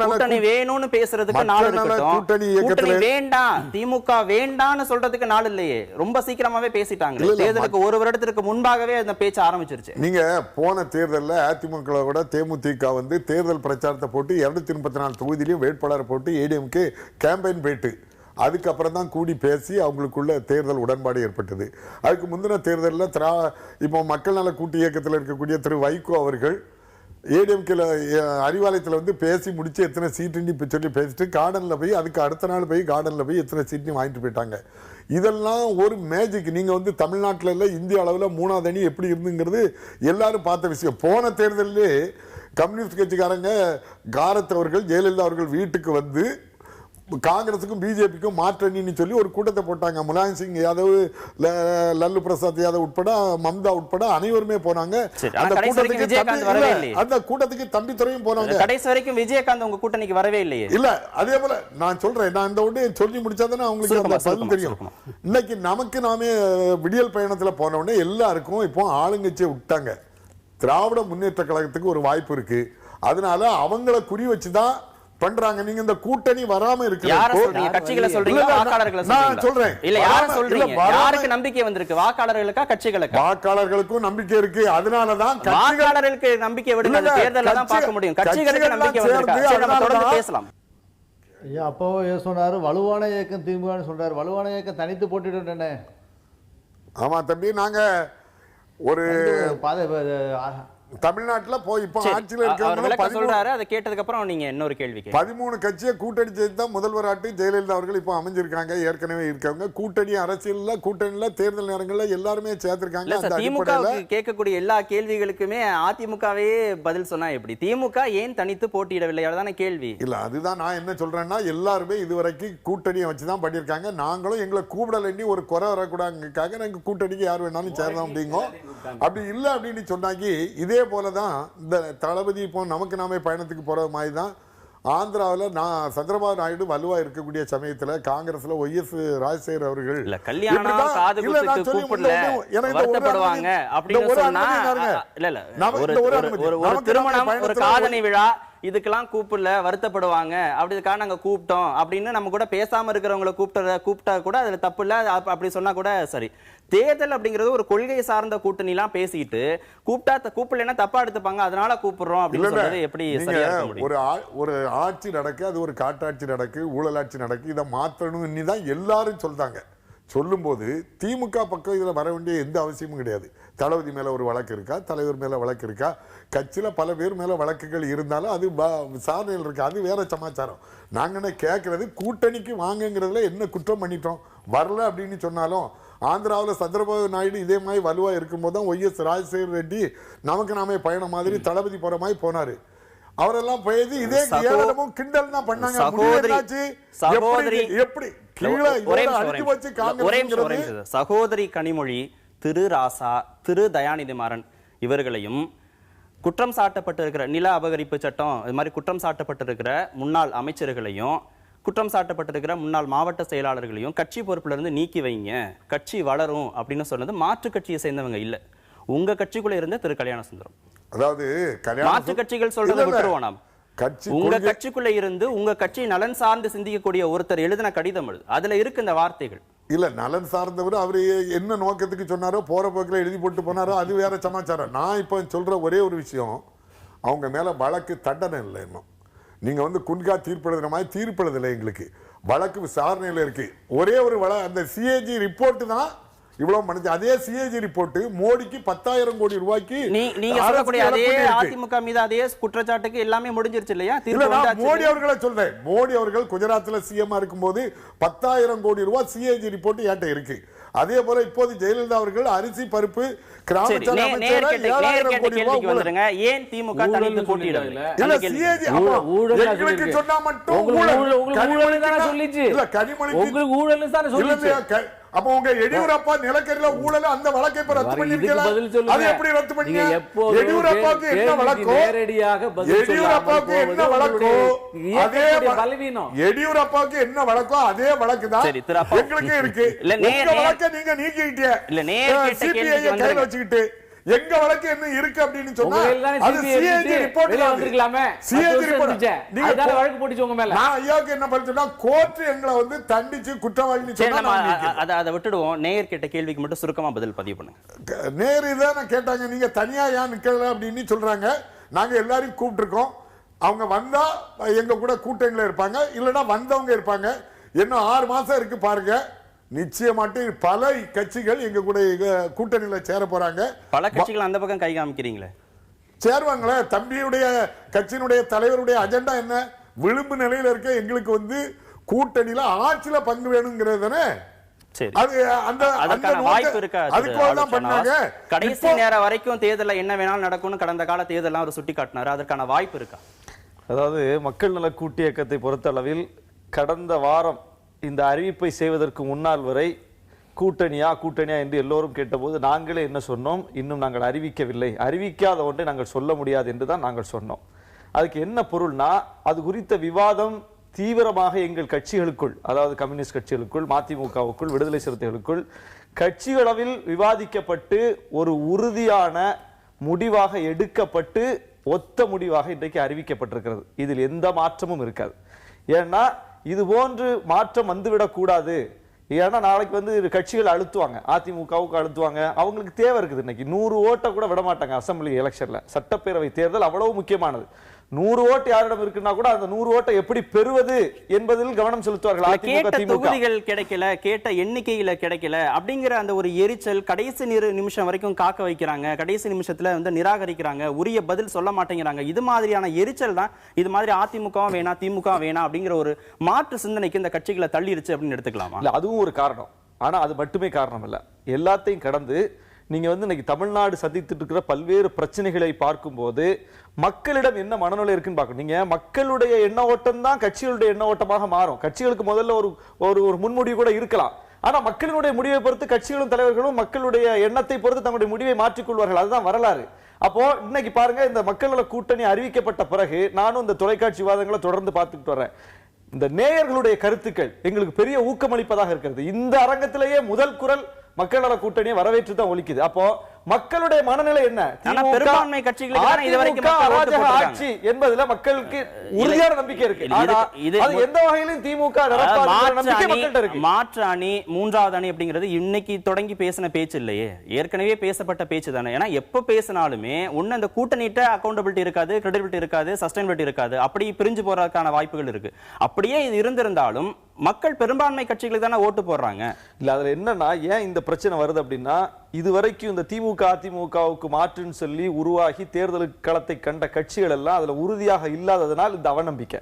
கூட்டணி வேணும்னு பேசுறதுக்கு நாள் இருக்கட்டும், கூட்டணி வேண்டாம் திமுக வேண்டாம்னு சொல்றதுக்கு நாள் இல்லையே. ரொம்ப சீக்கிரமாவே பேசிட்டாங்க. தேர்தலுக்கு ஒரு வருடத்திற்கு முன்பாகவே அந்த பேச்சு ஆரம்பிச்சிருச்சு. நீங்க போன தேர்தலில் அதிமுக தேமுதிக வந்து தேர்தல் பிரச்சாரத்தை போட்டு 234 தொகுதியிலையும் வேட்பாளரை போட்டு ஏடிஎம்கே கேம்பெயின் போயிட்டு அதுக்கப்புறம் தான் கூடி பேசி அவங்களுக்குள்ள தேர்தல் உடன்பாடு ஏற்பட்டது. அதுக்கு முந்தின தேர்தலில் இப்போ மக்கள் நல கூட்டு இயக்கத்தில் இருக்கக்கூடிய திரு வைகோ அவர்கள் ஏடிஎம்கேல அறிவாலயத்தில் வந்து பேசி முடிச்சு எத்தனை சீட்டுன்னு சொல்லி பேசிட்டு கார்டனில் போய் அதுக்கு அடுத்த நாள் போய் கார்டனில் போய் எத்தனை சீட்டையும் வாங்கிட்டு போயிட்டாங்க. இதெல்லாம் ஒரு மேஜிக். நீங்கள் வந்து தமிழ்நாட்டில் இல்லை, இந்திய அளவில் 3வது அணி எப்படி இருந்துங்கிறது எல்லாரும் பார்த்த விஷயம். போன தேர்தலிலே கம்யூனிஸ்ட் கட்சிக்காரங்க காரத் அவர்கள் ஜெயலலிதா அவர்கள் வீட்டுக்கு வந்து காங்கிரஸுக்கும் பிஜேபிக்கும் மாற்றணின்னு சொல்லி ஒரு கூட்டத்தை போட்டாங்க. முலாயம் சிங் யாதவ், லல்லு பிரசாத் யாதவ் உட்பட, மம்தா உட்பட அனைவருமே போனாங்க. அந்த கூட்டத்துக்கு தம்பித்துறையும் போனாங்க. கடைசி வரைக்கும் விஜயகாந்த் உங்க கூட்டணிக்கு வரவே இல்லையே. இல்ல, அதே போல நான் சொல்றேன், நான் இந்த உடனே சொல்லி முடிச்சாதானே அவங்களுக்கு பதில் தெரியும். இன்னைக்கு நமக்கு நாமே விடியல் பயணத்துல போன உடனே எல்லாருக்கும் இப்போ ஆளுங்கட்சியை விட்டாங்க. திராவிட முன்னேற்ற கழகத்துக்கு ஒரு வாய்ப்பு இருக்கு, அதனால அவங்கள குறி வச்சுதான் பண்றாங்க. நீங்க இந்த கூட்டணி வராம இருக்கு. கட்சிகளை சொல்றீங்க, வாக்காளர்களை சொல்றேன். இல்ல யார சொல்றீங்க? யாருக்கு நம்பிக்கை வந்திருக்கு? வாக்காளர்களுக்கா கட்சிகளுக்கா? வாக்காளர்களுக்கும் நம்பிக்கை இருக்கு. அதனால தான் வாக்காளர்களுக்கு நம்பிக்கை விடுங்க, தேர்தல்ல தான் பார்க்க முடியும். கட்சிகளுக்கு நம்பிக்கை வந்திருக்கு. நம்ம தொடர்ந்து பேசலாம். ஐயா அப்போ சொன்னாரு வலுவான இயக்கம் திமுகன்னு சொல்றாரு. வலுவான இயக்கம் தனித்து போட்டிட்டு. ஆமா தம்பி, நாங்க ஒரு தமிழ்நாட்டுல போய் இப்ப ஆட்சியில் இருக்க சொல்றாரு. அதை கேட்டதுக்கு அப்புறம் நீங்க இன்னொரு கேள்வி 13 கட்சியை கூட்டணி செய்து தான் முதல்வர் ஆட்டி ஜெயலலிதா அவர்கள் இப்போ அமைஞ்சிருக்காங்க. ஏற்கனவே இருக்கவங்க கூட்டணி அரசியல்ல கூட்டணியில தேர்தல் நேரங்கள்ல எல்லாருமே சேர்த்திருக்காங்க. திமுக கேட்கக்கூடிய எல்லா கேள்விகளுக்குமே அதிமுகவே பதில் சொன்னா எப்படி? திமுக ஏன் தனித்து போட்டியிடவில்லை? அதான கேள்வி. இல்ல, அதுதான் நான் என்ன சொல்றேன்னா, எல்லாருமே இதுவரைக்கும் கூட்டணியை வச்சுதான் பண்ணியிருக்காங்க. நாங்களும் எங்களை கூப்பிடலன்னு ஒரு குறை வரக்கூடாதுக்காக நாங்க கூட்டணிக்கு யார் வேணாலும் சேரலாம் அப்படிங்கோ. அப்படி இல்லை அப்படின்னு சொன்னாங்க. இதே போலதான் இந்த தளபதி இப்போ நமக்கு நாமே பயணத்துக்கு போற மாதிரி தான் ஆந்திராவில் நான் சந்திரபாபு நாயுடு வலுவா இருக்கக்கூடிய சமயத்துல காங்கிரஸ்ல ஒய்எஸ் ராஜசேகர் அவர்கள் இதுக்கெல்லாம் கூப்பிடல, வருத்தப்படுவாங்க, அப்படிக்காக நாங்க கூப்பிட்டோம் அப்படின்னு நம்ம கூட பேசாம இருக்கிறவங்களை கூப்பிட்டா கூட அதுல தப்பு இல்ல. அப்படி சொன்னா கூட சரி. தேர்தல் அப்படிங்கிறது ஒரு கொள்கை சார்ந்த கூட்டணி எல்லாம் பேசிட்டு கூப்பிடலன்னா தப்பா எடுத்துப்பாங்க, அதனால கூப்பிடுறோம் அப்படின்னு சொல்றது எப்படி சரியா இருக்க முடியும்? ஒரு ஆட்சி நடக்கு, அது ஒரு காட்டாட்சி நடக்கு, ஊழலாட்சி நடக்கு, இதை மாற்றணும்னு தான் எல்லாரும் சொல்றாங்க. சொல்லும்போது திமுக பக்கம் இதுல வர வேண்டிய எந்த அவசியமும் கிடையாது. தளபதி மேல ஒரு வழக்கு இருக்கா, தலைவர் மேல வழக்கு இருக்கா, கட்சியில பல பேர் மேல வழக்குகள் இருந்தாலும் அது விசாரணையில் இருக்கு, அது வேற சமாச்சாரம். நாங்க என்ன கேட்கறது, கூட்டணிக்கு வாங்குங்கிறதுல என்ன குற்றம் பண்ணிட்டோம்? வரல அப்படின்னு சொன்னாலும் ஆந்திராவில் சந்திரபாபு நாயுடு இதே மாதிரி வலுவா இருக்கும்போது தான் ஒய்எஸ் ராஜசேகர் ரெட்டி நமக்கு நாமே பயணம் மாதிரி தளபதி போற மாதிரி போனாரு. அவரெல்லாம் போயது இதே ஏளனமும் கிண்டல் தான் பண்ணாங்க. சகோதரி கனிமொழி, திரு ராசா, திரு தயாநிதி மாறன் இவர்களையும் குற்றம் சாட்டப்பட்டிருக்கிற நில அபகரிப்பு சட்டம் இது மாதிரி குற்றம் சாட்டப்பட்டிருக்கிற முன்னாள் அமைச்சர்களையும் குற்றம் சாட்டப்பட்டிருக்கிற முன்னாள் மாவட்ட செயலாளர்களையும் கட்சி பொறுப்புல இருந்து நீக்கி வைங்க, கட்சி வளரும் அப்படின்னு சொன்னது மாற்று கட்சியை சேர்ந்தவங்க இல்ல, உங்க கட்சிக்குள்ள இருந்த திரு கல்யாண சுந்தரம். அதாவது மாற்று கட்சிகள் சொல்றதை விட்டுருவோம். நாம் உங்க கட்சிக்குள்ள இருந்து உங்க கட்சி நலன் சார்ந்து சிந்திக்கக்கூடிய ஒருத்தர் எழுதின கடிதம் அதுல இருக்கு இந்த வார்த்தைகள். இல்ல, நலன் சார்ந்தவர் அவரு என்ன நோக்கத்துக்கு சொன்னாரோ போற போக்கில் எழுதி போட்டு போனாரோ அது வேற சமாச்சாரம். நான் இப்ப சொல்ற ஒரே ஒரு விஷயம், அவங்க மேல வழக்கு தண்டனை இல்லை. இன்னும் நீங்க வந்து குன்கா தீர்ப்பெழுதுற மாதிரி தீர்ப்பெழுதலை, எங்களுக்கு வழக்கு விசாரணையில இருக்கு. ஒரே ஒரு அந்த சிஏஜி ரிப்போர்ட் தான் இவ்வளவு மனித. அதே சிஏஜி ரிப்போர்ட் மோடிக்கு 10,000 கோடி ரூபாய்க்கு நீங்க சொல்லக்கூடிய அதே அதிமுக மீது அதே குற்றச்சாட்டுக்கு எல்லாமே முடிஞ்சிருச்சு இல்லையா? மோடி அவர்களை சொல்றேன். மோடி அவர்கள் குஜராத்ல சிஎம் இருக்கும்போது 10,000 கோடி ரூபாய் சிஏஜி ரிப்போர்ட் ஏட்ட இருக்கு. அதே போல இப்போது ஜெயலலிதா அவர்கள் அரிசி பருப்பு கிராமச்சாலை அமைச்சரா 7,000 கோடி ரூபாய் வந்துருங்க. ஏன் திமுக தனித்து போட்டியிடல? இல்ல சிஏஜி எங்களுக்கு சொன்னா மட்டும் அப்ப உங்க எடியூரப்பா நிலக்கரியில ஊழல் அந்த வழக்கை இப்ப ரத்து பண்ணிருக்கீங்க. அது எப்படி ரத்து பண்ணீங்க? எடியூரப்பாவுக்கு என்ன வழக்கோ எடியூரப்பாவுக்கு என்ன வழக்கோ அதே எடியூரப்பாவுக்கு என்ன வழக்கோ அதே வழக்கு தான் எங்களுக்கு இருக்கு. உங்க வழக்கை நீங்க நீக்கிட்டீங்க, சிபிஐ கையில வச்சுக்கிட்டு. எங்க வழக்கு என்ன இருக்கு அப்படின்னு சொன்னா அது சிஏஜி ரிப்போர்ட்ல வந்திருக்கலாமே. சிஏஜி ரிப்போர்ட் நீங்க தான வழக்கு போட்டுச்சு உங்க மேல. நான் ஐயாக்கு என்ன பண்ணிட்டேன்னா கோர்ட் எங்களை வந்து தண்டிச்சு குற்றவாளின்னு சொன்னா அத விட்டுடுவோம். நேயர் கேட்ட கேள்விக்கு மட்டும் சுருக்கமா பதில் பதிவு பண்ணுங்க. நேர் இதான கேட்டாங்க, நீங்க தனியா ஏன் நிக்கல அப்படின்னு சொல்றாங்க. நாங்க எல்லாரையும் கூப்பிட்டுருக்கோம். அவங்க வந்தா எங்க கூட கூட்டணியில இருப்பாங்க, இல்லைன்னா வந்தவங்க இருப்பாங்க. இன்னும் 6 மாசம் இருக்கு பாருங்க. நிச்சயமாட்டு பல கட்சிகள் எங்க கூட கூட்டணியில சேர போறாங்க. பல கட்சிகள் அந்த பக்கம் கை காமிக்கிறீங்களே, சேருவாங்களே. தம்பியுடைய கட்சியினுடைய தலைவருடைய அஜெண்டா என்ன? விளிம்பு நிலையில இருக்க எங்களுக்கு வந்து கூட்டணியில ஆட்சியில பங்கு வேணுங்கிறது தானே. கடைசி நேரம் வரைக்கும் தேர்தல் என்ன வேணாலும் நடக்கும்னு கடந்த கால தேர்தல் அவர் சுட்டி காட்டினாரு. அதற்கான வாய்ப்பு இருக்கா? அதாவது மக்கள் நல கூட்டு இயக்கத்தை பொறுத்தளவில் கடந்த வாரம் இந்த அறிவிப்பை செய்வதற்கு முன்னால் வரை கூட்டணியா என்று எல்லோரும் கேட்டபோது நாங்களே என்ன சொன்னோம்? இன்னும் நாங்கள் அறிவிக்கவில்லை, அறிவிக்காத ஒன்றை நாங்கள் சொல்ல முடியாது என்று தான் நாங்கள் சொன்னோம். அதுக்கு என்ன பொருள்னா, அது குறித்த விவாதம் தீவிரமாக எங்கள் கட்சிகளுக்குள், அதாவது கம்யூனிஸ்ட் கட்சிகளுக்குள், மதிமுகவுக்குள், விடுதலை சிறுத்தைகளுக்குள் கட்சிகளவில் விவாதிக்கப்பட்டு ஒரு உறுதியான முடிவாக எடுக்கப்பட்டு ஒத்த முடிவாக இன்றைக்கு அறிவிக்கப்பட்டிருக்கிறது. இதில் எந்த மாற்றமும் இருக்காது. ஏன்னா இது போன்று மாற்றம் வந்துவிடக் கூடாது. ஏன்னா நாளைக்கு வந்து கட்சிகள் அழுத்துவாங்க, அதிமுகவுக்கு அழுத்துவாங்க. அவங்களுக்கு தேவை இருக்குது. இன்னைக்கு 100 ஓட்டை கூட விட மாட்டாங்க. அசம்பிளி எலெக்ஷன்ல, சட்டப்பேரவை தேர்தல் அவ்வளவு முக்கியமானது. 100 ஓட்டு யாரிடம் இருக்குன்னா கூட அந்த 100 ஓட்டை எப்படி பெறுவது என்பதில் கவனம் செலுத்துவார்கள். தொகுதிகள் கிடைக்கல, கேட்ட எண்ணிக்கையில கிடைக்கல அப்படிங்கிற அந்த ஒரு எரிச்சல் கடைசி நிமிஷம் வரைக்கும் காக்க வைக்கிறாங்க. கடைசி நிமிஷத்துல வந்து நிராகரிக்கிறாங்க, உரிய பதில் சொல்ல மாட்டேங்கிறாங்க. இது மாதிரியான எரிச்சல் தான் இது மாதிரி அதிமுக வேணாம் திமுக வேணாம் அப்படிங்கிற ஒரு மாற்று சிந்தனைக்கு இந்த கட்சிகளை தள்ளிருச்சு அப்படின்னு எடுத்துக்கலாமா? இல்ல, அதுவும் ஒரு காரணம். ஆனா அது மட்டுமே காரணம் இல்ல. எல்லாத்தையும் கடந்து நீங்க வந்து இன்னைக்கு தமிழ்நாடு சந்தித்துட்டு இருக்கிற பல்வேறு பிரச்சனைகளை பார்க்கும்போது மக்களிடம் என்ன மனநிலை இருக்குன்னு பார்க்கணும். நீங்க மக்களுடைய எண்ண ஓட்டம் தான் கட்சிகளுடைய எண்ண ஓட்டமாக மாறும். கட்சிகளுக்கு முதல்ல ஒரு முன்முடிவு கூட இருக்கலாம். ஆனா மக்களினுடைய முடிவை பொறுத்து கட்சிகளும் தலைவர்களும் மக்களுடைய எண்ணத்தை பொறுத்து தங்களுடைய முடிவை மாற்றிக்கொள்வார்கள். அதுதான் வரலாறு. அப்போ இன்னைக்கு பாருங்க, இந்த மக்கள் நல கூட்டணி அறிவிக்கப்பட்ட பிறகு நானும் இந்த தொலைக்காட்சி விவாதங்களை தொடர்ந்து பார்த்துக்கிட்டு வரேன். இந்த நேயர்களுடைய கருத்துக்கள் எங்களுக்கு பெரிய ஊக்கமளிப்பதாக இருக்கிறது. இந்த அரங்கத்திலேயே முதல் குரல் மக்கள் நல கூட்டணியை வரவேற்று தான் ஒலிக்குது. அப்போ மக்களுடைய மனநிலை என்ன? பெரும்பான்மை கட்சிகளுக்கு ஆட்சி என்பதுல மக்களுக்கு உறுதியான நம்பிக்கை இருக்கு. அது எந்த வகையிலும் திமுக மாற்று அணி, மூன்றாவது அணி அப்படிங்கிறது இன்னைக்கு தொடங்கி பேசின பேச்சு இல்லையே, ஏற்கனவே பேசப்பட்ட பேச்சு தானே. ஏன்னா எப்ப பேசினாலுமே ஒண்ணு அந்த கூட்டணிட்ட அக்கௌண்டபிலிட்டி இருக்காது, கிரெடிபிலிட்டி இருக்காது, சஸ்டைனபிலிட்டி இருக்காது. அப்படி பிரிஞ்சு போறதுக்கான வாய்ப்புகள் இருக்கு. அப்படியே இது இருந்திருந்தாலும் மக்கள் பெரும்பான்மை கட்சிகளுக்கு தானே ஓட்டு போடுறாங்க. இல்ல, அதுல என்னன்னா ஏன் இந்த பிரச்சனை வருது அப்படின்னா, இதுவரைக்கும் இந்த திமுக அதிமுகவுக்கு மாற்றுன்னு சொல்லி உருவாகி தேர்தல் களத்தை கண்ட கட்சிகள் எல்லாம் அதுல உறுதியாக இல்லாததனால் இந்த அவநம்பிக்கை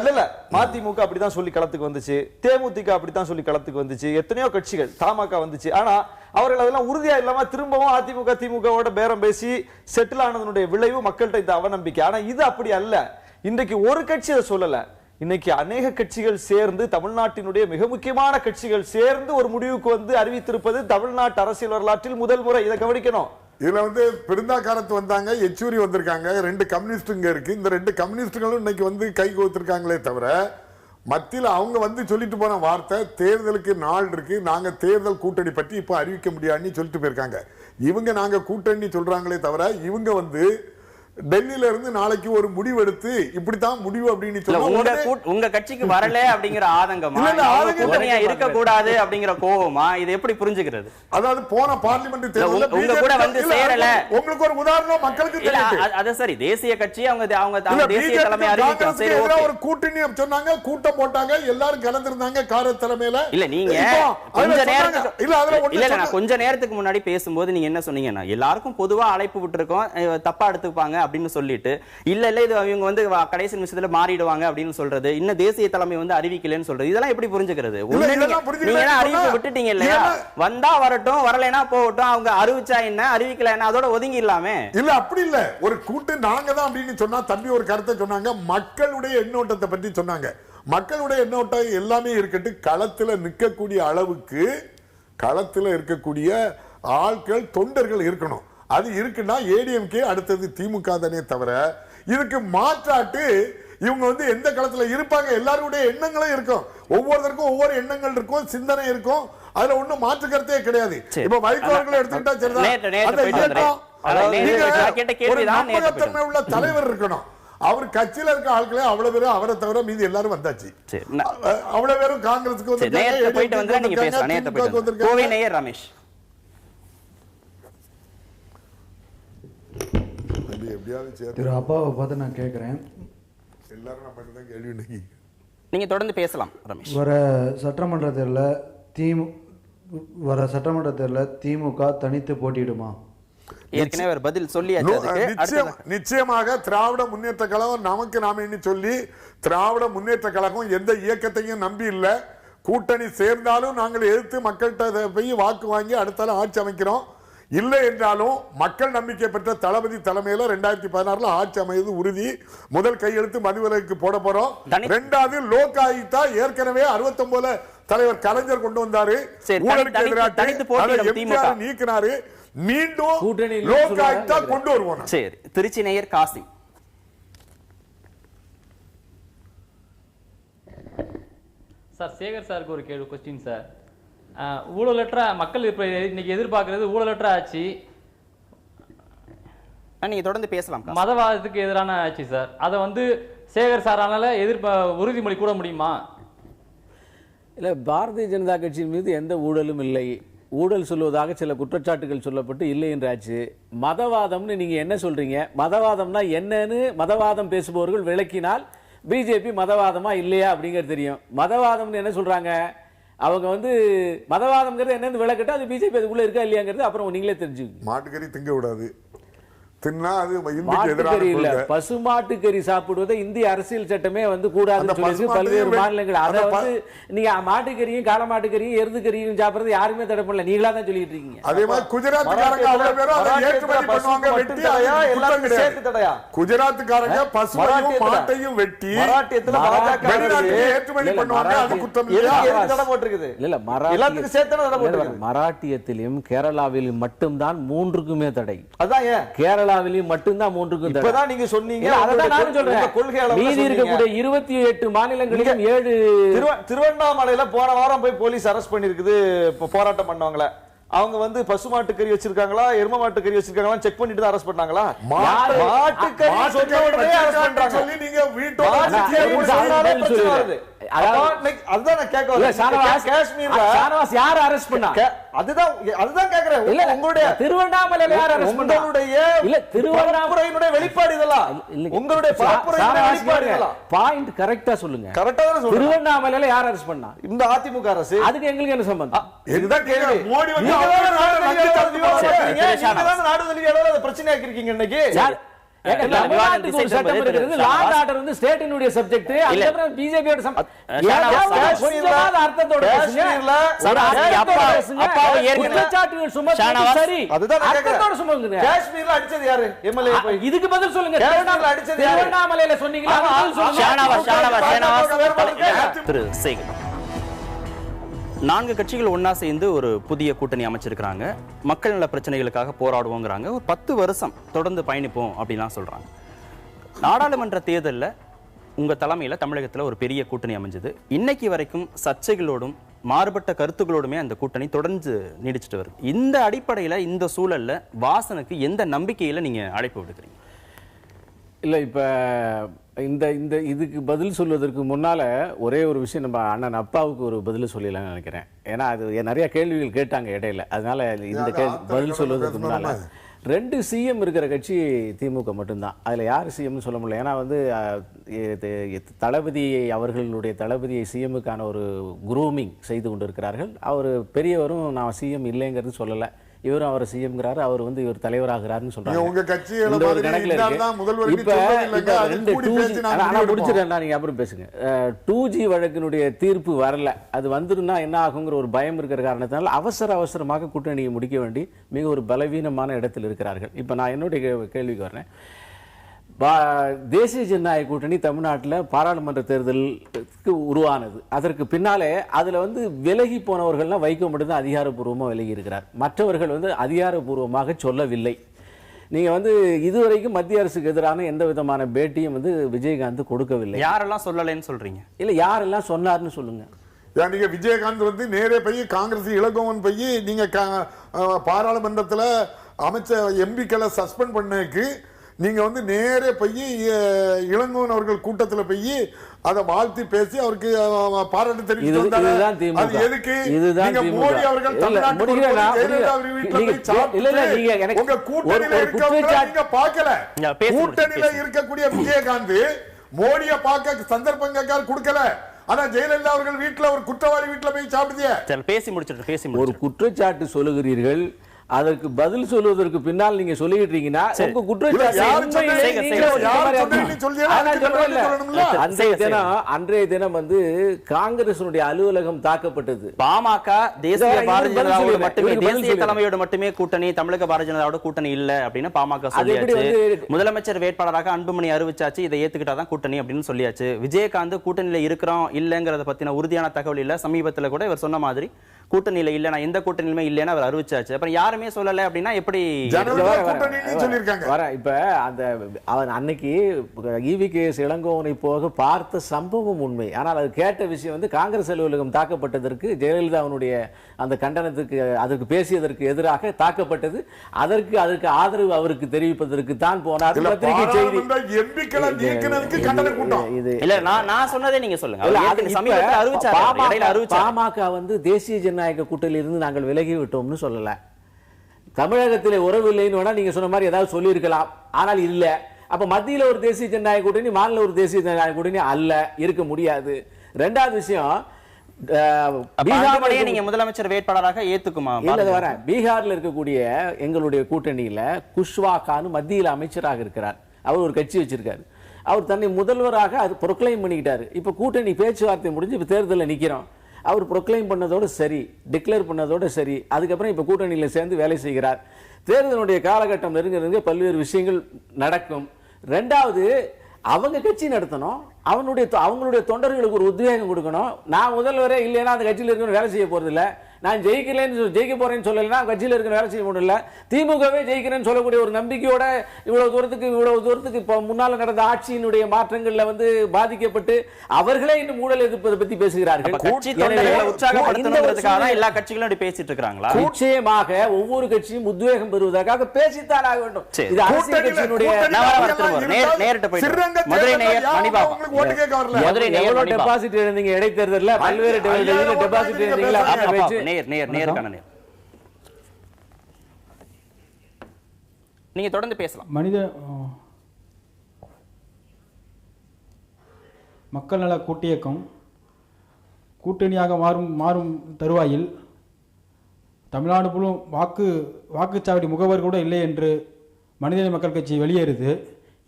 இல்ல. மதிமுக அப்படித்தான் சொல்லி களத்துக்கு வந்துச்சு, தேமுதிக அப்படித்தான் சொல்லி களத்துக்கு வந்துச்சு, எத்தனையோ கட்சிகள், தமாக வந்துச்சு. ஆனா அவர்கள் அதெல்லாம் உறுதியா இல்லாம திரும்பவும் அதிமுக திமுகவோட பேரம் பேசி செட்டில் ஆனதனுடைய விளைவு மக்கள்கிட்ட இந்த அவநம்பிக்கை. ஆனா இது அப்படி அல்ல. இன்றைக்கு ஒரு கட்சி அதை சொல்லல. இன்னைக்கு அநேக கட்சிகள் சேர்ந்து, தமிழ்நாட்டினுடைய மிக முக்கியமான கட்சிகள் சேர்ந்து ஒரு முடிவுக்கு வந்து அறிவித்திருப்பது தமிழ்நாட்டு அரசியல் வரலாற்றில் முதல் முறை. இதை கவனிக்கணும். இதுல வந்து பிருந்தாகாரத்து வந்தாங்க, யெச்சூரி வந்திருக்காங்க, 2 கம்யூனிஸ்டுங்க இருக்கு. இந்த 2 கம்யூனிஸ்டுகளும் இன்னைக்கு வந்து கை கோத்திருக்காங்களே தவிர மத்தியில் அவங்க வந்து சொல்லிட்டு போன வார்த்தை தேர்தலுக்கு நாள் இருக்கு, நாங்க தேர்தல் கூட்டணி பற்றி இப்ப அறிவிக்க முடியாதுன்னு சொல்லிட்டு போயிருக்காங்க. இவங்க நாங்க கூட்டணி சொல்றாங்களே தவிர இவங்க வந்து டெல்லியில இருந்து நாளைக்கு ஒரு முடிவு எடுத்து இப்படித்தான் முடிவு அப்படின்னு உங்க கட்சிக்கு வரல அப்படிங்கிற ஆதங்கமா, இருக்க கூடாது அப்படிங்கிற கோவமா, இது எப்படி புரிஞ்சுக்கிறது? அதாவது போன பார்லிமெண்ட் தேர்தல்ல உங்க கூட வந்து சேரல. உங்களுக்கு ஒரு உதாரணம் மக்களுக்கு தெரியும். அது சரி, தேசிய கட்சி அவங்க தேசிய தலைமை அறிவிக்கும். சரி, ஒரு கூட்டணி சொன்னாங்க, கூட்டம் போட்டாங்க, எல்லாரும் கலந்துருந்தாங்க கார தலைமையில. இல்ல, நீங்க கொஞ்ச நேரத்துக்கு முன்னாடி பேசும்போது நீங்க என்ன சொன்னீங்கன்னா, எல்லாருக்கும் பொதுவா அழைப்பு விட்டுருக்கோம், தப்பா எடுத்துப்பாங்க அப்படின்னு சொல்லிட்டு இல்ல இது இவங்க வந்து கடைசி நிமிஷத்துல மாறிடுவாங்க அப்படின்னு சொல்றது, இன்னும் தேசிய தலைமை வந்து அறிவிக்கலன்னு சொல்றது, இதெல்லாம் எப்படி புரிஞ்சுக்கிறது? நீங்க அறிவிப்பு விட்டுட்டீங்க இல்லையா? வந்தா வரட்டும், வரலைன்னா போகட்டும், அவங்க அறிவிச்சா என்ன அறிவிக்கல என்ன அதோட ஒதுங்கி இல்லாமே. இல்ல அப்படி இல்ல, ஒரு கூட்டு நாங்க தான் அப்படின்னு சொன்னா தம்பி ஒரு கருத்தை சொன்னாங்க, மக்களுடைய எண்ணோட்டத்தை பற்றி சொன்னாங்க. மக்களுடைய எண்ணோட்டம் எல்லாமே இருக்கட்டு, களத்துல நிற்கக்கூடிய அளவுக்கு களத்துல இருக்கக்கூடிய ஆட்கள் தொண்டர்கள் இருக்கணும். அது இருக்குன்னா ஏடிஎம்கே அடுத்தது திமுக தானே தவிர இதுக்கு மாற்றாட்டு இவங்க வந்து எந்த களத்துல இருப்பாங்க. எல்லாருடைய எண்ணங்களும் இருக்கும், ஒவ்வொருத்தருக்கும் ஒவ்வொரு எண்ணங்கள் இருக்கும், சிந்தனை இருக்கும், அதுல ஒண்ணும் மாற்று கருத்தே கிடையாது. இப்ப வைகோவர்களை எடுத்துக்கிட்டாgyakத்தன்மை உள்ள தலைவர் இருக்கணும். அவர் கட்சியில இருக்க ஆட்களே அவ்வளவு பேரும் அவரை தவிர மீதி எல்லாரும் வந்தாச்சு. அவ்வளவு பேரும் காங்கிரஸுக்கு வந்து ரமேஷ் திரு அப்பாவை பார்த்து நான் கேட்குறேன், எல்லாரும் நம்ம தான் கேள்வி நீங்க தொடர்ந்து பேசலாம் ரமேஷ். வர சட்டமன்ற தேர்தலில் திமுக தனித்து போட்டியிடுமா? ஏற்கனவே ஒரு பதில் சொல்லியாச்சு. நிச்சயமாக திராவிட முன்னேற்ற கழகம் நமக்கு நாம எண்ணி சொல்லி, திராவிட முன்னேற்ற கழகம் எந்த இயக்கத்தையும் நம்பி இல்ல. கூட்டணி சேர்ந்தாலும் நாங்கள் எதிர்த்து மக்கள்கிட்ட போய் வாக்கு வாங்கி அடுத்தாலும் ஆட்சி அமைக்கிறோம். இல்லை என்றாலும் மக்கள் நம்பிக்கை பெற்ற தளபதி தலைமையில 2016 ஆட்சி அமைவது உறுதி. முதல் கையெழுத்து மதுவிலக்கு போட போறோம். இரண்டாவது லோக் ஆயுக்தா ஏற்கனவே 69 தலைவர் கலைஞர் கொண்டு வந்தாரு, நீக்கினாரு, மீண்டும் லோக் ஆயுக்தா கொண்டு வருவோம். சரி, திருச்சி நேயர் காசி. சார் சேகர் சாருக்கு ஒரு கொஸ்டின் சார். ஊழலற்ற மக்கள் இப்ப இன்னைக்கு எதிர்பார்க்கிறது ஊழலற்ற ஆட்சி, நீங்க தொடர்ந்து பேசலாம். மதவாதத்துக்கு எதிரான ஆட்சி சார். அதை வந்து சேகர் சாரால உறுதிமொழி கூட முடியுமா? இல்லை, பாரதிய ஜனதா கட்சியின் மீது எந்த ஊழலும் இல்லை. ஊழல் சொல்வதாக சில குற்றச்சாட்டுகள் சொல்லப்பட்டு இல்லை என்றாச்சு. மதவாதம்னு நீங்க என்ன சொல்றீங்க? மதவாதம்னா என்னன்னு மதவாதம் பேசுபவர்கள் விளக்கினால் பிஜேபி மதவாதமா இல்லையா அப்படிங்கிறது தெரியும். மதவாதம்னு என்ன சொல்றாங்க? அவங்க வந்து மதவாதம்ங்கிறது என்னன்னு விளக்கட்டா அது பிஜேபி அதுக்குள்ள இருக்கா இல்லையாங்கிறது அப்புறம் நீங்களே தெரிஞ்சுக்கோங்க. மாட்டுக்கறி திங்க விடாது, பசுமாட்டுக்கறி சாப்பிடுவதை இந்திய அரசியல் சட்டமே வந்து கூடாதுன்னு சொல்லி பல்வேறு மாநிலங்கள் அதை வந்து நீங்க மாட்டுக்கறியும் காளை மாட்டுக்கறியும் எருது கறியும் சாப்பிடுறது யாருமே தடை பண்ணல, நீங்களா தான் சொல்லிட்டு இருக்கீங்க. அதே மாதிரி குஜராத்துக்காரங்க பசுமையும் மாட்டையும் வெட்டி ஏற்றுமதி பண்ணுவாங்க, அது குற்றம் இல்ல. மராட்டியத்திலும் கேரளாவிலும் மட்டும்தான் 3க்குமே தடை. அதான் கேரளாவிலும் மட்டும்தான் 3க்கும் தடை. இப்பதான் நீங்க சொன்னீங்க, அதான் நான் சொல்றேன். மீதி இருக்கக்கூடிய 28 மாநிலங்களிலும் 7 திருவண்ணாமலையில போன வாரம் போய் போலீஸ் அரெஸ்ட் பண்ணிருக்குது போராட்டம் பண்ணவங்கள. அவங்க வந்து பசுமாட்டு கறி வச்சிருக்காங்களா எரும மாட்டு கறி வச்சிருக்காங்களா செக் பண்ணிட்டு தான் அரெஸ்ட் பண்ணாங்களா? மாட்டுக்கறி சொன்ன உடனே அரெஸ்ட் பண்றாங்க. சொல்லி நீங்க வீட்டோட அதுதான் நான் கேட்க வரேன். காஷ்மீர்ல ஷானவாஸ் யார் அரெஸ்ட் பண்ணா? அதுதான் கேக்குறேன். இல்ல உங்களுடைய திருவண்ணாமலையில யார் அரெஸ்ட் பண்ணா? உங்களுடைய இல்ல திருவண்ணாமலையினுடைய வெளிப்பாடு இதெல்லாம் உங்களுடைய பரப்புரையினுடைய வெளிப்பாடு இதெல்லாம். பாயிண்ட் கரெக்ட்டா சொல்லுங்க. கரெக்ட்டா தான் சொல்லுங்க. திருவண்ணாமலையில யார் அரெஸ்ட் பண்ணா? இந்த அதிமுக அரசு. அதுக்கு எங்களுக்கு என்ன சம்பந்தம்? இதுதான் கேக்குறேன். மோடி வந்து நாடு தழுவிய அளவுல அதை பிரச்சனை ஆக்கிருக்கீங்க இன்னைக்கு. இதுக்கு பதில் சொல்லுங்க. திருவண்ணாமலையில சொன்னீங்களா? திரு சேகர், 4 கட்சிகள் ஒன்னா சேர்ந்து ஒரு புதிய கூட்டணி அமைச்சிருக்கிறாங்க. மக்கள் நல பிரச்சனைகளுக்காக போராடுவோங்கிறாங்க. ஒரு 10 வருஷம் தொடர்ந்து பயணிப்போம் அப்படின்லாம் சொல்றாங்க. நாடாளுமன்ற தேர்தலில் உங்க தலைமையில தமிழகத்தில் ஒரு பெரிய கூட்டணி அமைஞ்சது. இன்னைக்கு வரைக்கும் சர்ச்சைகளோடும் மாறுபட்ட கருத்துக்களோடுமே அந்த கூட்டணி தொடர்ந்து நீடிச்சிட்டு வருது. இந்த அடிப்படையில் இந்த சூழல்ல வாசனுக்கு எந்த நம்பிக்கையில நீங்க அழைப்பு விடுக்கிறீங்க? இல்லை, இப்போ இந்த இதுக்கு பதில் சொல்வதற்கு முன்னால் ஒரே ஒரு விஷயம் நம்ம அண்ணன் அப்பாவுக்கு ஒரு பதில் சொல்லலாம்னு நினைக்கிறேன். ஏன்னா அது நிறைய கேள்விகள் கேட்டாங்க இடையில. அதனால இந்த பதில் சொல்வதற்கு முன்னால் 2 சிஎம் இருக்கிற கட்சி திமுக மட்டும்தான். அதில் யார் சிஎம்னு சொல்ல முடியல. ஏன்னா வந்து தளபதியை சிஎம்முக்கான ஒரு குரூமிங் செய்து கொண்டு இருக்கிறார்கள். அவர் பெரியவரும் நான் சிஎம் இல்லைங்கிறது சொல்லலை. இவரும் அவரை சிஎம்ங்கிறாரு, அவர் வந்து இவர் தலைவராகிறாருன்னு சொல்றாங்க. உங்க கட்சியில இந்த ஒரு மாதிரி கணக்குல இன்னார் தான் முதல்வர் என்று சொல்லவில்லைங்க. அது கூடி பேசி நாங்க முடிவு எடுப்போம். முடிச்சிட்டேன், நீங்க அப்புறம் பேசுங்க. 2G வழக்கினுடைய தீர்ப்பு வரல, அது வந்துருன்னா என்ன ஆகுங்கிற ஒரு பயம் இருக்கிற காரணத்தினால அவசரமாக கூட்டணியை முடிக்க வேண்டி மிக ஒரு பலவீனமான இடத்தில் இருக்கிறார்கள். இப்ப நான் என்னுடைய கேள்விக்கு வர்றேன். தேசிய ஜனநாயக கூட்டணி தமிழ்நாட்டில் பாராளுமன்ற தேர்தலுக்கு உருவானது. அதற்கு பின்னாலே அதுல வந்து விலகி போனவர்கள்லாம் வைக்க மட்டும்தான் அதிகாரப்பூர்வமாக விலகி இருக்கிறார். மற்றவர்கள் வந்து அதிகாரப்பூர்வமாக சொல்லவில்லை. நீங்க வந்து இதுவரைக்கும் மத்திய அரசுக்கு எதிரான எந்த விதமான பேட்டியும் வந்து விஜயகாந்த் கொடுக்கவில்லை. யாரெல்லாம் சொல்லலைன்னு சொல்றீங்க? இல்ல, யாரெல்லாம் சொன்னார்னு சொல்லுங்க. நீங்க விஜயகாந்த் வந்து நேரே போய் காங்கிரஸ் இளங்கோவன் போய் நீங்க பாராளுமன்றத்தில் அமைச்ச எம்பிக்களை சஸ்பெண்ட் பண்ணக்கு நீங்க வந்து நேரே போய் இளங்கோவன் அவர்கள் கூட்டத்தில் போய் அதை வாழ்த்தி பேசி அவருக்கு பாராட்டு தெரிவித்து கூட்டணியில இருக்கக்கூடிய விஜயகாந்த் மோடியை பார்க்க சந்தர்ப்பம் கொடுக்கல. ஆனா ஜெயலலிதா அவர்கள் வீட்டுல ஒரு குற்றவாளி வீட்டுல போய் சாப்பிடுதிய பேசி முடிச்சிட்டு ஒரு குற்றச்சாட்டு சொல்லுகிறீர்கள், அதற்கு பதில் சொல்வதற்கு பின்னால் நீங்க சொல்லிட்டீங்கன்னா உங்க குற்றச்சாட்டு அன்றைய தினம் வந்து காங்கிரசுடைய அலுவலகம் தாக்கப்பட்டது. பாமக தேசிய பாரதிய ஜனதாவோட மட்டுமே, தேசிய தலைமையோட மட்டுமே கூட்டணி, தமிழக பாரதிய ஜனதாவோட கூட்டணி இல்ல அப்படின்னு பாமக சொல்லியாச்சு. முதலமைச்சர் வேட்பாளராக அன்புமணி அறிவிச்சாச்சு, இதை ஏத்துக்கிட்டாதான் கூட்டணி அப்படின்னு சொல்லியாச்சு. விஜயகாந்த் கூட்டணியில இருக்கிறோம் இல்லங்கிறத பத்தின உறுதியான தகவல் இல்ல. சமீபத்துல கூட இவர் சொன்ன மாதிரி கூட்டணியில இல்ல, நான் எந்த கூட்டணியுமே இல்லைன்னு அவர் அறிவிச்சாச்சு. அப்புறம் யாருமே சொல்லல அப்படின்னா எப்படி வர? இப்ப அந்த அவன் அன்னைக்கு EVKS இளங்கோவனை போக பார்த்த சம்பவம் உண்மை. ஆனால் அது கேட்ட விஷயம் வந்து காங்கிரஸ் அலுவலகம் தாக்கப்பட்டதற்கு, ஜெயலலிதாவுடைய அந்த கண்டனத்துக்கு, அதற்கு பேசியதற்கு எதிராக தாக்கப்பட்டது. அதற்கு ஆதரவு அவருக்கு தெரிவிப்பதற்கு தான் போனார். பத்திரிகை செய்தி இல்ல, நான் சொன்னதே நீங்க சொல்லுங்க. பாமக வந்து தேசிய ஜனநாயக கூட்டணியில் இருந்து நாங்கள் விலகி விட்டோம்னு சொல்லல. தமிழகத்திலே உறவு இல்லைன்னு வேணா நீங்க சொன்ன மாதிரி ஏதாவது சொல்லி இருக்கலாம், ஆனால் இல்ல. அப்ப மத்தியில ஒரு தேசிய ஜனநாயக கூட்டணி, மாநில ஒரு தேசிய ஜனநாயக கூட்டணி அல்ல, இருக்க முடியாது. ரெண்டாவது விஷயம், நீங்க முதலமைச்சர் வேட்பாளராக ஏத்துக்குமா? பீகார்ல இருக்கக்கூடிய எங்களுடைய கூட்டணியில குஷ்வாகான்னு மத்தியில் அமைச்சராக இருக்கிறார். அவர் ஒரு கட்சி வச்சிருக்காரு. அவர் தன்னை முதல்வராக அது ப்ரொக்ளைம் பண்ணிக்கிட்டாரு. இப்ப கூட்டணி பேச்சுவார்த்தை முடிஞ்சு இப்ப தேர்தலில் நிக்கிறோம். அவர் ப்ரொக்ளைம் பண்ணதோடு சரி, டிக்ளேர் பண்ணதோடு சரி. அதுக்கப்புறம் இப்போ கூட்டணியில் சேர்ந்து வேலை செய்கிறார். தேர்தலுடைய காலகட்டம் நெருங்க பல்வேறு விஷயங்கள் நடக்கும். ரெண்டாவது, அவங்க கட்சி நடத்தணும், அவங்களுடைய தொண்டர்களுக்கு ஒரு உத்வேகம் கொடுக்கணும். நான் முதல்வரே இல்லைன்னா அந்த கட்சியில் இருக்கணும் வேலை செய்ய போறது இல்லை. நான் ஜெயிக்க போறேன்னு சொல்லலைன்னா கட்சியில் இருக்கிற வேலை செய்ய முடியல. திமுகவே ஜெயிக்கிறேன்னு சொல்லக்கூடிய ஒரு நம்பிக்கையோட இவ்வளவு தூரத்துக்கு இப்போ முன்னால நடந்த ஆட்சியினுடைய மாற்றங்கள்ல வந்து பாதிக்கப்பட்டு அவர்களே இன்னும் ஊழல் எதிர்ப்பதை பத்தி பேசுகிறார்கள். எல்லா கட்சிகளும் பேசிட்டு இருக்காங்களா? நிச்சயமாக ஒவ்வொரு கட்சியும் உத்வேகம் பெறுவதற்காக பேசித்தான் ஆக வேண்டும். இது அரசியல் கட்சியினுடைய டெபாசிட் எழுந்தீங்க இடைத்தேர்தலில், பல்வேறு டெபாசிட் எழுந்தீங்களா? நீங்க தொடர்ந்து பேசலாம். மக்கள் நல கூட்டியக்கம் கூட்டணியாக மாறும் தருவாயில் தமிழ்நாடு முழுவதும் வாக்குச்சாவடி முகவர் கூட இல்லை என்று மனிதநேய மக்கள் கட்சி வெளியேறுது.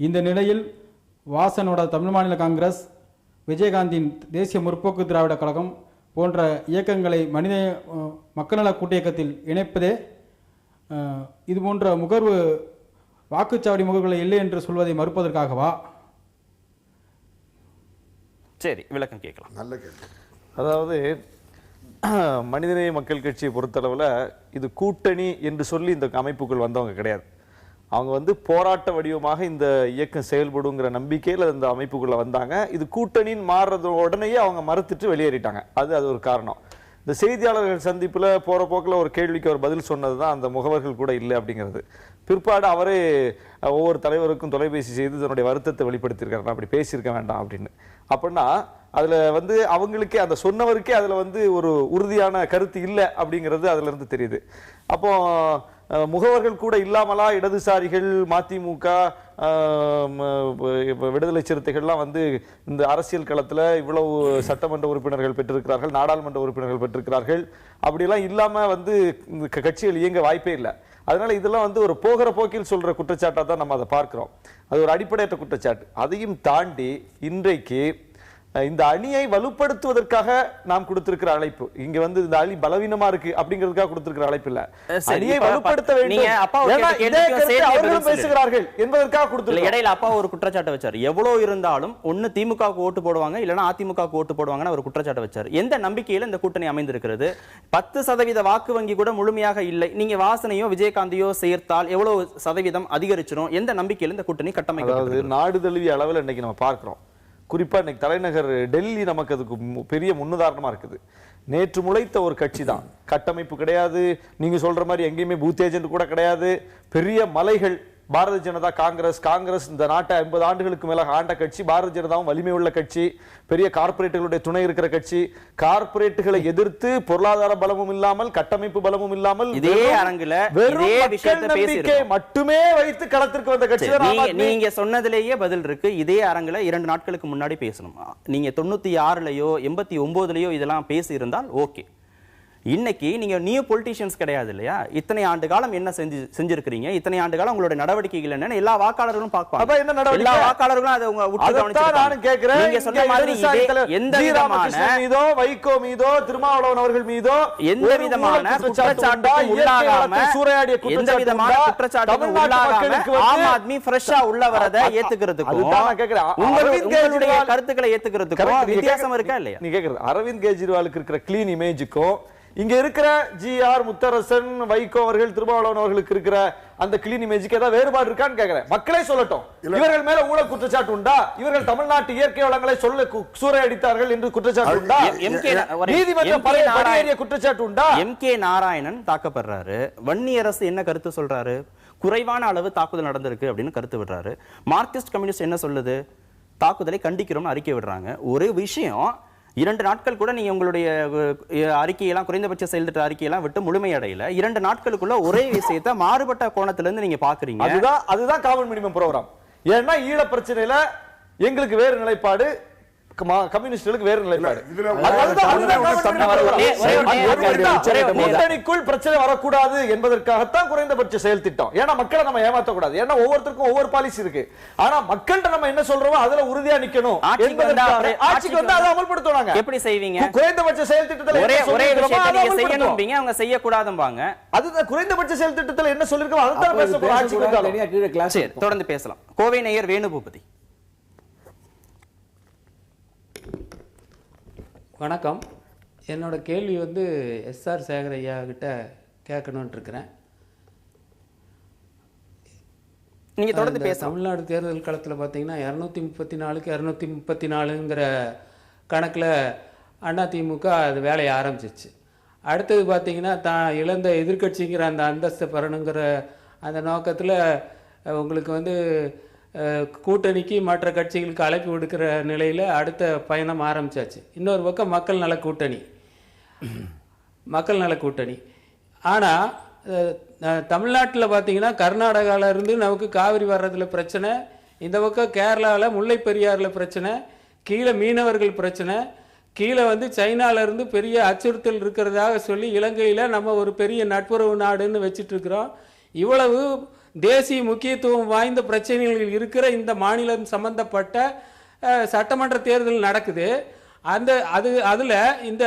இந்த நிலையில் வாசனோட தமிழ் மாநில காங்கிரஸ், விஜயகாந்தின் தேசிய முற்போக்கு திராவிட கழகம் போன்ற இயக்கங்களை மக்கள் நல கூட்டியக்கத்தில் இணைப்பதே இது போன்ற வாக்குச்சாவடி முகவர்களை இல்லை என்று சொல்வதை மறுப்பதற்காகவா? சரி, விளக்கம் கேட்கலாம். நல்ல கேள்வி. அதாவது மனிதநேய மக்கள் கட்சியை பொறுத்தளவில் இது கூட்டணி என்று சொல்லி இந்த அமைப்புகள் வந்தவங்க கிடையாது. அவங்க வந்து போராட்ட வடிவமாக இந்த இயக்கம் செயல்படுங்கிற நம்பிக்கையில் அந்த அமைப்புக்குள்ள வந்தாங்க. இது கூட்டணின்னு மாறுறது உடனேயே அவங்க மறுத்துட்டு வெளியேறிட்டாங்க. அது ஒரு காரணம். இந்த செய்தியாளர்கள் சந்திப்பில் போகிற போக்கில் ஒரு கேள்விக்கு அவர் பதில் சொன்னது தான் அந்த முகவர்கள் கூட இல்லை அப்படிங்கிறது. பிற்பாடு அவரே ஒவ்வொரு தலைவருக்கும் தொலைபேசி செய்து தன்னுடைய வருத்தத்தை வெளிப்படுத்தியிருக்காரு, நான் அப்படி பேசியிருக்க வேண்டாம் அப்படின்னு. அப்படின்னா அதில் வந்து அவங்களுக்கே, அந்த சொன்னவருக்கே அதில் வந்து ஒரு உறுதியான கருத்து இல்லை அப்படிங்கிறது அதுல இருந்து தெரியுது. அப்போ முகவர்கள் கூட இல்லாமலா இடதுசாரிகள், மதிமுக, விடுதலை சிறுத்தைகள்லாம் வந்து இந்த அரசியல் களத்துல இவ்வளவு சட்டமன்ற உறுப்பினர்கள் பெற்றிருக்கிறார்கள், நாடாளுமன்ற உறுப்பினர்கள் பெற்றிருக்கிறார்கள், அப்படியெல்லாம் இல்லாம வந்து இந்த கட்சிகள் இயங்க வாய்ப்பே இல்லை. அதனால இதெல்லாம் வந்து ஒரு போகிற போக்கில் சொல்ற குற்றச்சாட்டா தான் நம்ம அதை பார்க்கிறோம். அது ஒரு அடிப்படையற்ற குற்றச்சாட்டு. அதையும் தாண்டி இன்றைக்கு இந்த அணியை வலுப்படுத்துவதற்காக நாம் கொடுத்திருக்கிற அழைப்பு, இங்க வந்து இந்த அணி பலவீனமா இருக்கு அப்படிங்கிறதுக்காக கொடுத்திருக்கிற அழைப்பு இல்ல, அணியை வலுப்படுத்த வேண்டும் பேசுகிறார்கள் என்பதற்காக கொடுத்திருக்க. இடையில அப்பா ஒரு குற்றச்சாட்டை வச்சாரு, எவ்வளவு இருந்தாலும் ஒண்ணு திமுகவுக்கு ஓட்டு போடுவாங்க இல்லைன்னா அதிமுகவுக்கு ஓட்டு போடுவாங்கன்னு ஒரு குற்றச்சாட்டை வச்சாரு. எந்த நம்பிக்கையில இந்த கூட்டணி அமைந்திருக்கிறது? 10% வாக்கு வங்கி கூட முழுமையாக இல்லை. நீங்க வாசனையோ விஜயகாந்தையோ சேர்த்தால் எவ்வளவு சதவீதம் அதிகரிச்சிடும்? எந்த நம்பிக்கையில இந்த கூட்டணி கட்டமைக்கிறது? நாடு தழுவிய அளவில் இன்னைக்கு நம்ம பார்க்கிறோம். குறிப்பா இன்னைக்கு தலைநகர் டெல்லி நமக்கு அதுக்கு பெரிய முன்னுதாரணமா இருக்குது. நேற்று முளைத்த ஒரு கட்சி தான், கட்டமைப்பு கிடையாது, நீங்க சொல்ற மாதிரி எங்கேயுமே பூத் ஏஜென்ட் கூட கிடையாது, பெரிய மலைகள். பாரதிய ஜனதா காங்கிரஸ் இந்த நாட்டை 50 ஆண்டுகளுக்கு மேலாக ஆண்ட கட்சி. பாரதிய ஜனதாவும் வலிமை உள்ள கட்சி, பெரிய கார்பரேட்டுகளுடைய துணை இருக்கிற கட்சி. கார்பரேட்டுகளை எதிர்த்து பொருளாதார பலமும் இல்லாமல் கட்டமைப்பு பலமும் இல்லாமல் இதே அரங்குல இதே விஷயத்தை பேசியிருக்கோம் மட்டுமே வைத்து களத்திற்கு வந்த கட்சி. நீங்க சொன்னதிலேயே பதில் இருக்கு. இதே அரங்குல 2 நாட்களுக்கு முன்னாடி பேசணும். நீங்க 96லயோ 89லயோ இதெல்லாம் பேசி இருந்தால் ஓகே. இன்னைக்கு நீங்க நியூ பொலிட்டிஷியன்ஸ் கிடையாது இல்லையா? இத்தனை ஆண்டு காலம் என்ன செஞ்சிருக்கீங்க, இத்தனை ஆண்டு காலம் உங்களுடைய நடவடிக்கைகள் என்னன்னு எல்லா வாக்காளர்களும் பார்ப்பாங்க. என்ன நடவடிக்கை? எல்லா வாக்காளர்களும் அதை உற்று கவனிச்சிருக்காங்க. நான் கேக்குறேன், நீங்க சொன்ன மாதிரி எந்த விதமான மீதோ வைகோ மீதோ திருமாவளவன் அவர்கள் மீதோ எந்த விதமான குற்றச்சாட்டுக்கும் உள்ளாகாம எந்த விதமான குற்றச்சாட்டுக்கும் உள்ளாகாம ஆம் ஆத்மி ஃப்ரெஷ்ஷா உள்ள வரதை ஏத்துக்கிறதுக்கும் உங்களுடைய கருத்துக்களை ஏத்துக்கிறதுக்கும் வித்தியாசம் இருக்கா இல்லையா? நீ கேக்குறது அரவிந்த் கெஜ்ரிவாலுக்கு இருக்கிற கிளீன் இமேஜுக்கும் இங்க இருக்கிற ஜிஆர் முத்தரசன் வைகோ அவர்கள் திருமாவளவன் அவர்களுக்கு இருக்கிற அந்த கிளீன் இமேஜுக்கு ஏதாவது வேறுபாடு இருக்கான்னு கேக்குறேன். மக்களே சொல்லட்டும். இவர்கள் மேல ஊழல் குற்றச்சாட்டு உண்டா? இவர்கள் தமிழ்நாட்டு இயற்கை வளங்களை சூறையடித்தார்கள் என்று குற்றச்சாட்டு உண்டா? நீதிமன்றம் பழைய குற்றச்சாட்டு உண்டா? எம்.கே. நாராயணன் தாக்கப்படுறாரு. வன்னியரசு என்ன கருத்து சொல்றாரு? குறைவான அளவு தாக்குதல் நடந்திருக்கு அப்படின்னு கருத்து விடுறாரு. மார்க்சிஸ்ட் கம்யூனிஸ்ட் என்ன சொல்லுது? தாக்குதலை கண்டிக்கிறோம்னு அறிக்கை விடுறாங்க. ஒரு விஷயம் 2 நாட்கள் கூட நீங்க உங்களுடைய அறிக்கையெல்லாம் குறைந்தபட்ச செயல்திட்ட அறிக்கையெல்லாம் விட்டு முழுமையடையில 2 நாட்களுக்குள்ள ஒரே விஷயத்தை மாறுபட்ட கோணத்துல நீங்க பாக்குறீங்க. அதுதான் காமன் மினிமம் ப்ரோகிராம். ஏன்னா ஈழ பிரச்சனையில எங்களுக்கு வேறு நிலைப்பாடு, கம்யூனிஸ்டுகளுக்கு வேறு நிலைப்பாடு. கூட்டணிக்குள் பிரச்சனை வரக்கூடாது என்பதற்காகத்தான் குறைந்தபட்ச செயல் திட்டம். ஏன்னா மக்களை நம்ம ஏமாற்றக்கூடாது. ஏன்னா ஒவ்வொருத்தருக்கும் ஒவ்வொரு பாலிசி இருக்கு. ஆனா மக்கள்கிட்ட நம்ம என்ன சொல்றோமோ அதுல உறுதியா நிக்கணும். ஆட்சிக்கு வந்து அதை அமல்படுத்துவாங்க. எப்படி செய்வீங்க? குறைந்தபட்ச செயல் திட்டத்தில் ஒரே விஷயத்தை நீங்க செய்யணும்பீங்க, அவங்க செய்ய கூடாதும்பாங்க. அதுதான் குறைந்தபட்ச செயல் திட்டத்தில் என்ன சொல்லிருக்கோம் அதுதான் பேச போறோம். ஆட்சிக்கு வந்தாலும் தொடர்ந்து பேசலாம். கோவை நேயர் வேணுபூபதி. வணக்கம். என்னோட கேள்வி வந்து எஸ்ஆர் சேகர் ஐயா கிட்ட கேட்கணும்னு இருக்கிறேன். நீங்க தொடர்ந்து பேச. தமிழ்நாடு தேர்தல் களத்தில் பார்த்தீங்கன்னா 234க்கு 234ங்கிற கணக்கில் அதிமுக அது வேலையை ஆரம்பிச்சிச்சு. அடுத்தது பார்த்தீங்கன்னா தான் இழந்த எதிர்கட்சிங்கிற அந்த அந்தஸ்தை பெறணுங்கிற அந்த நோக்கத்தில் உங்களுக்கு வந்து கூட்டணிக்கு மற்ற கட்சிகளுக்கு அழைப்பு விடுக்கிற நிலையில் அடுத்த பயணம் ஆரம்பிச்சாச்சு. இன்னொரு பக்கம் மக்கள் நல கூட்டணி. ஆனால் தமிழ்நாட்டில் பார்த்தீங்கன்னா கர்நாடகாவிலேருந்து நமக்கு காவிரி வர்றதுல பிரச்சனை, இந்த பக்கம் கேரளாவில் முல்லை பெரியாறில் பிரச்சனை, கீழே மீனவர்கள் பிரச்சனை, கீழே வந்து சைனாவிலேருந்து பெரிய அச்சுறுத்தல் இருக்கிறதாக சொல்லி இலங்கையில் நம்ம ஒரு பெரிய நட்புறவு நாடுன்னு வச்சிட்ருக்கிறோம். இவ்வளவு தேசிய முக்கியத்துவம் வாய்ந்த பிரச்சனைகள் இருக்கிற இந்த மாநிலம் சம்பந்தப்பட்ட சட்டமன்ற தேர்தல் நடக்குது. அதில் இந்த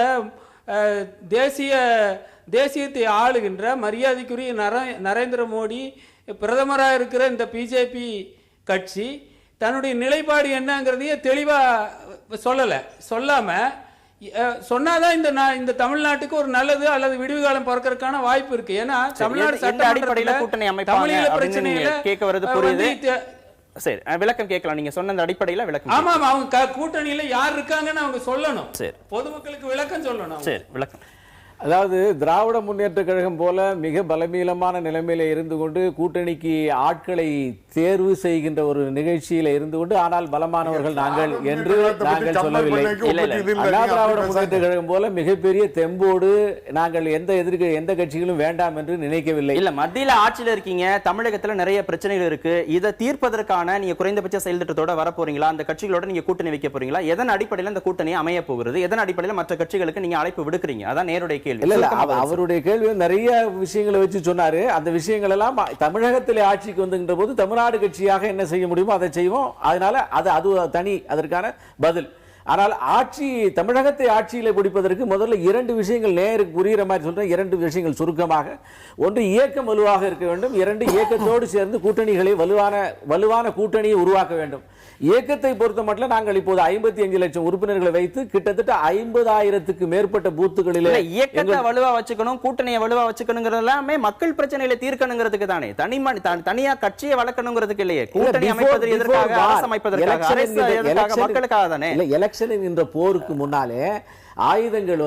தேசியத்தை ஆளுகின்ற மரியாதைக்குரிய நரேந்திர மோடி பிரதமராக இருக்கிற இந்த பிஜேபி கட்சி தன்னுடைய நிலைப்பாடு என்னங்கிறதையே தெளிவாக சொல்லாமல் சொன்னாதான் இந்த தமிழ்நாட்டுக்கு ஒரு நல்லது அல்லது விடுவு காலம் பிறக்கிறதுக்கான வாய்ப்பு இருக்கு. ஏன்னா தமிழ்நாடு அடிப்படையில கூட்டணி அமைப்பாங்க கேட்க வருது புரியுது. சரி, விளக்கம் கேட்கலாம். நீங்க சொன்ன அந்த அடிப்படையில விளக்கம். ஆமா, அவங்க கூட்டணியில யார் இருக்காங்கன்னு அவங்க சொல்லணும். சரி, பொதுமக்களுக்கு விளக்கம் சொல்லணும். சரி, விளக்கம். அதாவது திராவிட முன்னேற்ற கழகம் போல மிக பலமீனமான நிலைமையில இருந்து கொண்டு கூட்டணிக்கு ஆட்களை தேர்வு செய்கின்ற ஒரு நிகழ்ச்சியில இருந்து கொண்டு ஆனால் பலமானவர்கள் நாங்கள் என்று நாங்கள் சொல்லவில்லை. அண்ணா திராவிட முன்னேற்ற கழகம் போல மிகப்பெரிய தெம்போடு நாங்கள் எந்த கட்சிகளும் வேண்டாம் என்று நினைக்கவில்லை. இல்ல, மத்தியில ஆட்சியில இருக்கீங்க, தமிழகத்துல நிறைய பிரச்சனைகள் இருக்கு. இதை தீர்ப்பதற்கான நீங்க குறைந்தபட்ச செயல் திட்டத்தோட வர போறீங்களா? அந்த கட்சிகளோட நீங்க கூட்டணி வைக்க போறீங்களா? எதன் அடிப்படையில் அந்த கூட்டணி அமைய போகிறது? எதன் அடிப்படையில் மற்ற கட்சிகளுக்கு நீங்க அழைப்பு விடுக்கிறீங்க? அதான் நேருடைய கேள்வி. அவருடைய கேள்வி நிறைய விஷயங்களை வச்சு சொன்னாரு. அந்த விஷயங்கள் எல்லாம் தமிழகத்திலே ஆட்சிக்கு வந்துகின்ற போது தமிழ்நாடு கட்சியாக என்ன செய்ய முடியுமோ அதை செய்வோம். அதனால அது தனி, அதற்கான பதில். ஆனால் தமிழகத்தை ஆட்சியில பிடிப்பதற்கு முதல்ல 2 விஷயங்கள் நேருக்கு புரிகிற மாதிரி சொல்றேன். 2 விஷயங்கள் சுருக்கமாக. ஒன்று, இயக்கம் வலுவாக இருக்க வேண்டும். 2, இயக்கத்தோடு சேர்ந்து கூட்டணிகளை வலுவான கூட்டணியை உருவாக்க வேண்டும். இயக்கத்தை பொறுத்த மட்டும் நாங்கள் இப்போது 55 லட்சம் உறுப்பினர்களை வைத்து கிட்டத்தட்ட 50,000க்கு மேற்பட்ட பூத்துகளிலே இயக்கத்தை வலுவா வச்சுக்கணும், கூட்டணியை வலுவா வச்சுக்கணுங்கிறதெல்லாமே மக்கள் பிரச்சனைகளை தீர்க்கணுங்கிறதுக்கு தானே. தனியா கட்சியை வளர்க்கணுங்கிறதுக்கு இல்லையே. கூட்டணி அமைப்பது எதற்காக? அரசு அமைப்பதற்காக, மக்களுக்காக தானே. எலெக்ஷன் என்கின்ற போருக்கு முன்னாலே ஆயுதங்கள்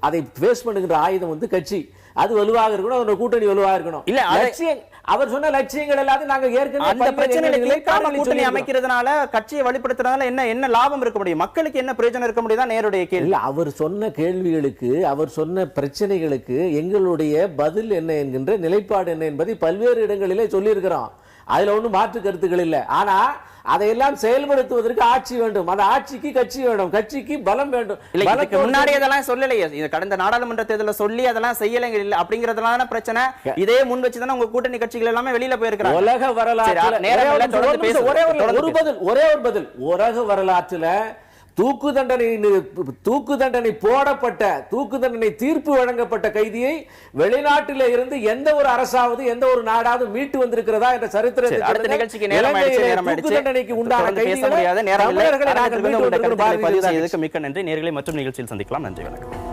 அதை பேஸ் பண்ணுகின்ற ஆயுதம் கட்சி. அது வலுவாக இருக்கணும், அதோட கூட்டணி வலுவாக இருக்கணும். இல்ல, அவர் சொன்ன லட்சியங்கள் எல்லாத்தையும் நாங்க ஏற்கனவே அந்த பிரச்சனைகளை தீர்க்காம கூட்டணி அமைக்கிறதுனால, கட்சியை வலுப்படுத்துறதுனால என்ன லாபம் இருக்க முடியும்? மக்களுக்கு என்ன பிரயோஜனம் இருக்க முடியும்? நேருடைய கேள்வி. இல்ல, அவர் சொன்ன கேள்விகளுக்கு, அவர் சொன்ன பிரச்சனைகளுக்கு எங்களுடைய பதில் என்ன என்கின்ற நிலைப்பாடு என்ன என்பதை பல்வேறு இடங்களிலே சொல்லி இருக்கிறோம். அதுல ஒன்றும் மாற்று கருத்துக்கள் இல்லை. ஆனா அதையெல்லாம் செயல்படுத்துவதற்கு ஆட்சி வேண்டும். அந்த ஆட்சிக்கு கட்சி வேண்டும், கட்சிக்கு பலம் வேண்டும். இதுக்கு முன்னாடி அதெல்லாம் சொல்லலையே. இது கடந்த நாடாளுமன்ற தேர்தலில் சொல்லி அதெல்லாம் செய்யலைங்க இல்ல அப்படிங்கறதுனால பிரச்சனை. இதே முன் வச்சுதானே உங்க கூட்டணி கட்சிகள் எல்லாமே வெளியில போயிருக்காங்க. உலக வரலாற்றுல ஒரே ஒரு பதில். உலக வரலாற்றுல தூக்கு தண்டனை போடப்பட்ட, தூக்கு தண்டனை தீர்ப்பு வழங்கப்பட்ட கைதியை வெளிநாட்டில இருந்து எந்த ஒரு அரசாவது, எந்த ஒரு நாடாவது மீட்டு வந்திருக்கிறதா என்ற சரித்திரத்தில் அடுத்த நிகழ்ச்சிக்கு நேரம் ஆயிடுச்சு. தூக்கு தண்டனைக்கு உண்டான கைதிகளை மிக்க நன்றி. நேர்களை மற்றும் நிகழ்ச்சியில் சந்திக்கலாம். நன்றி, வணக்கம்.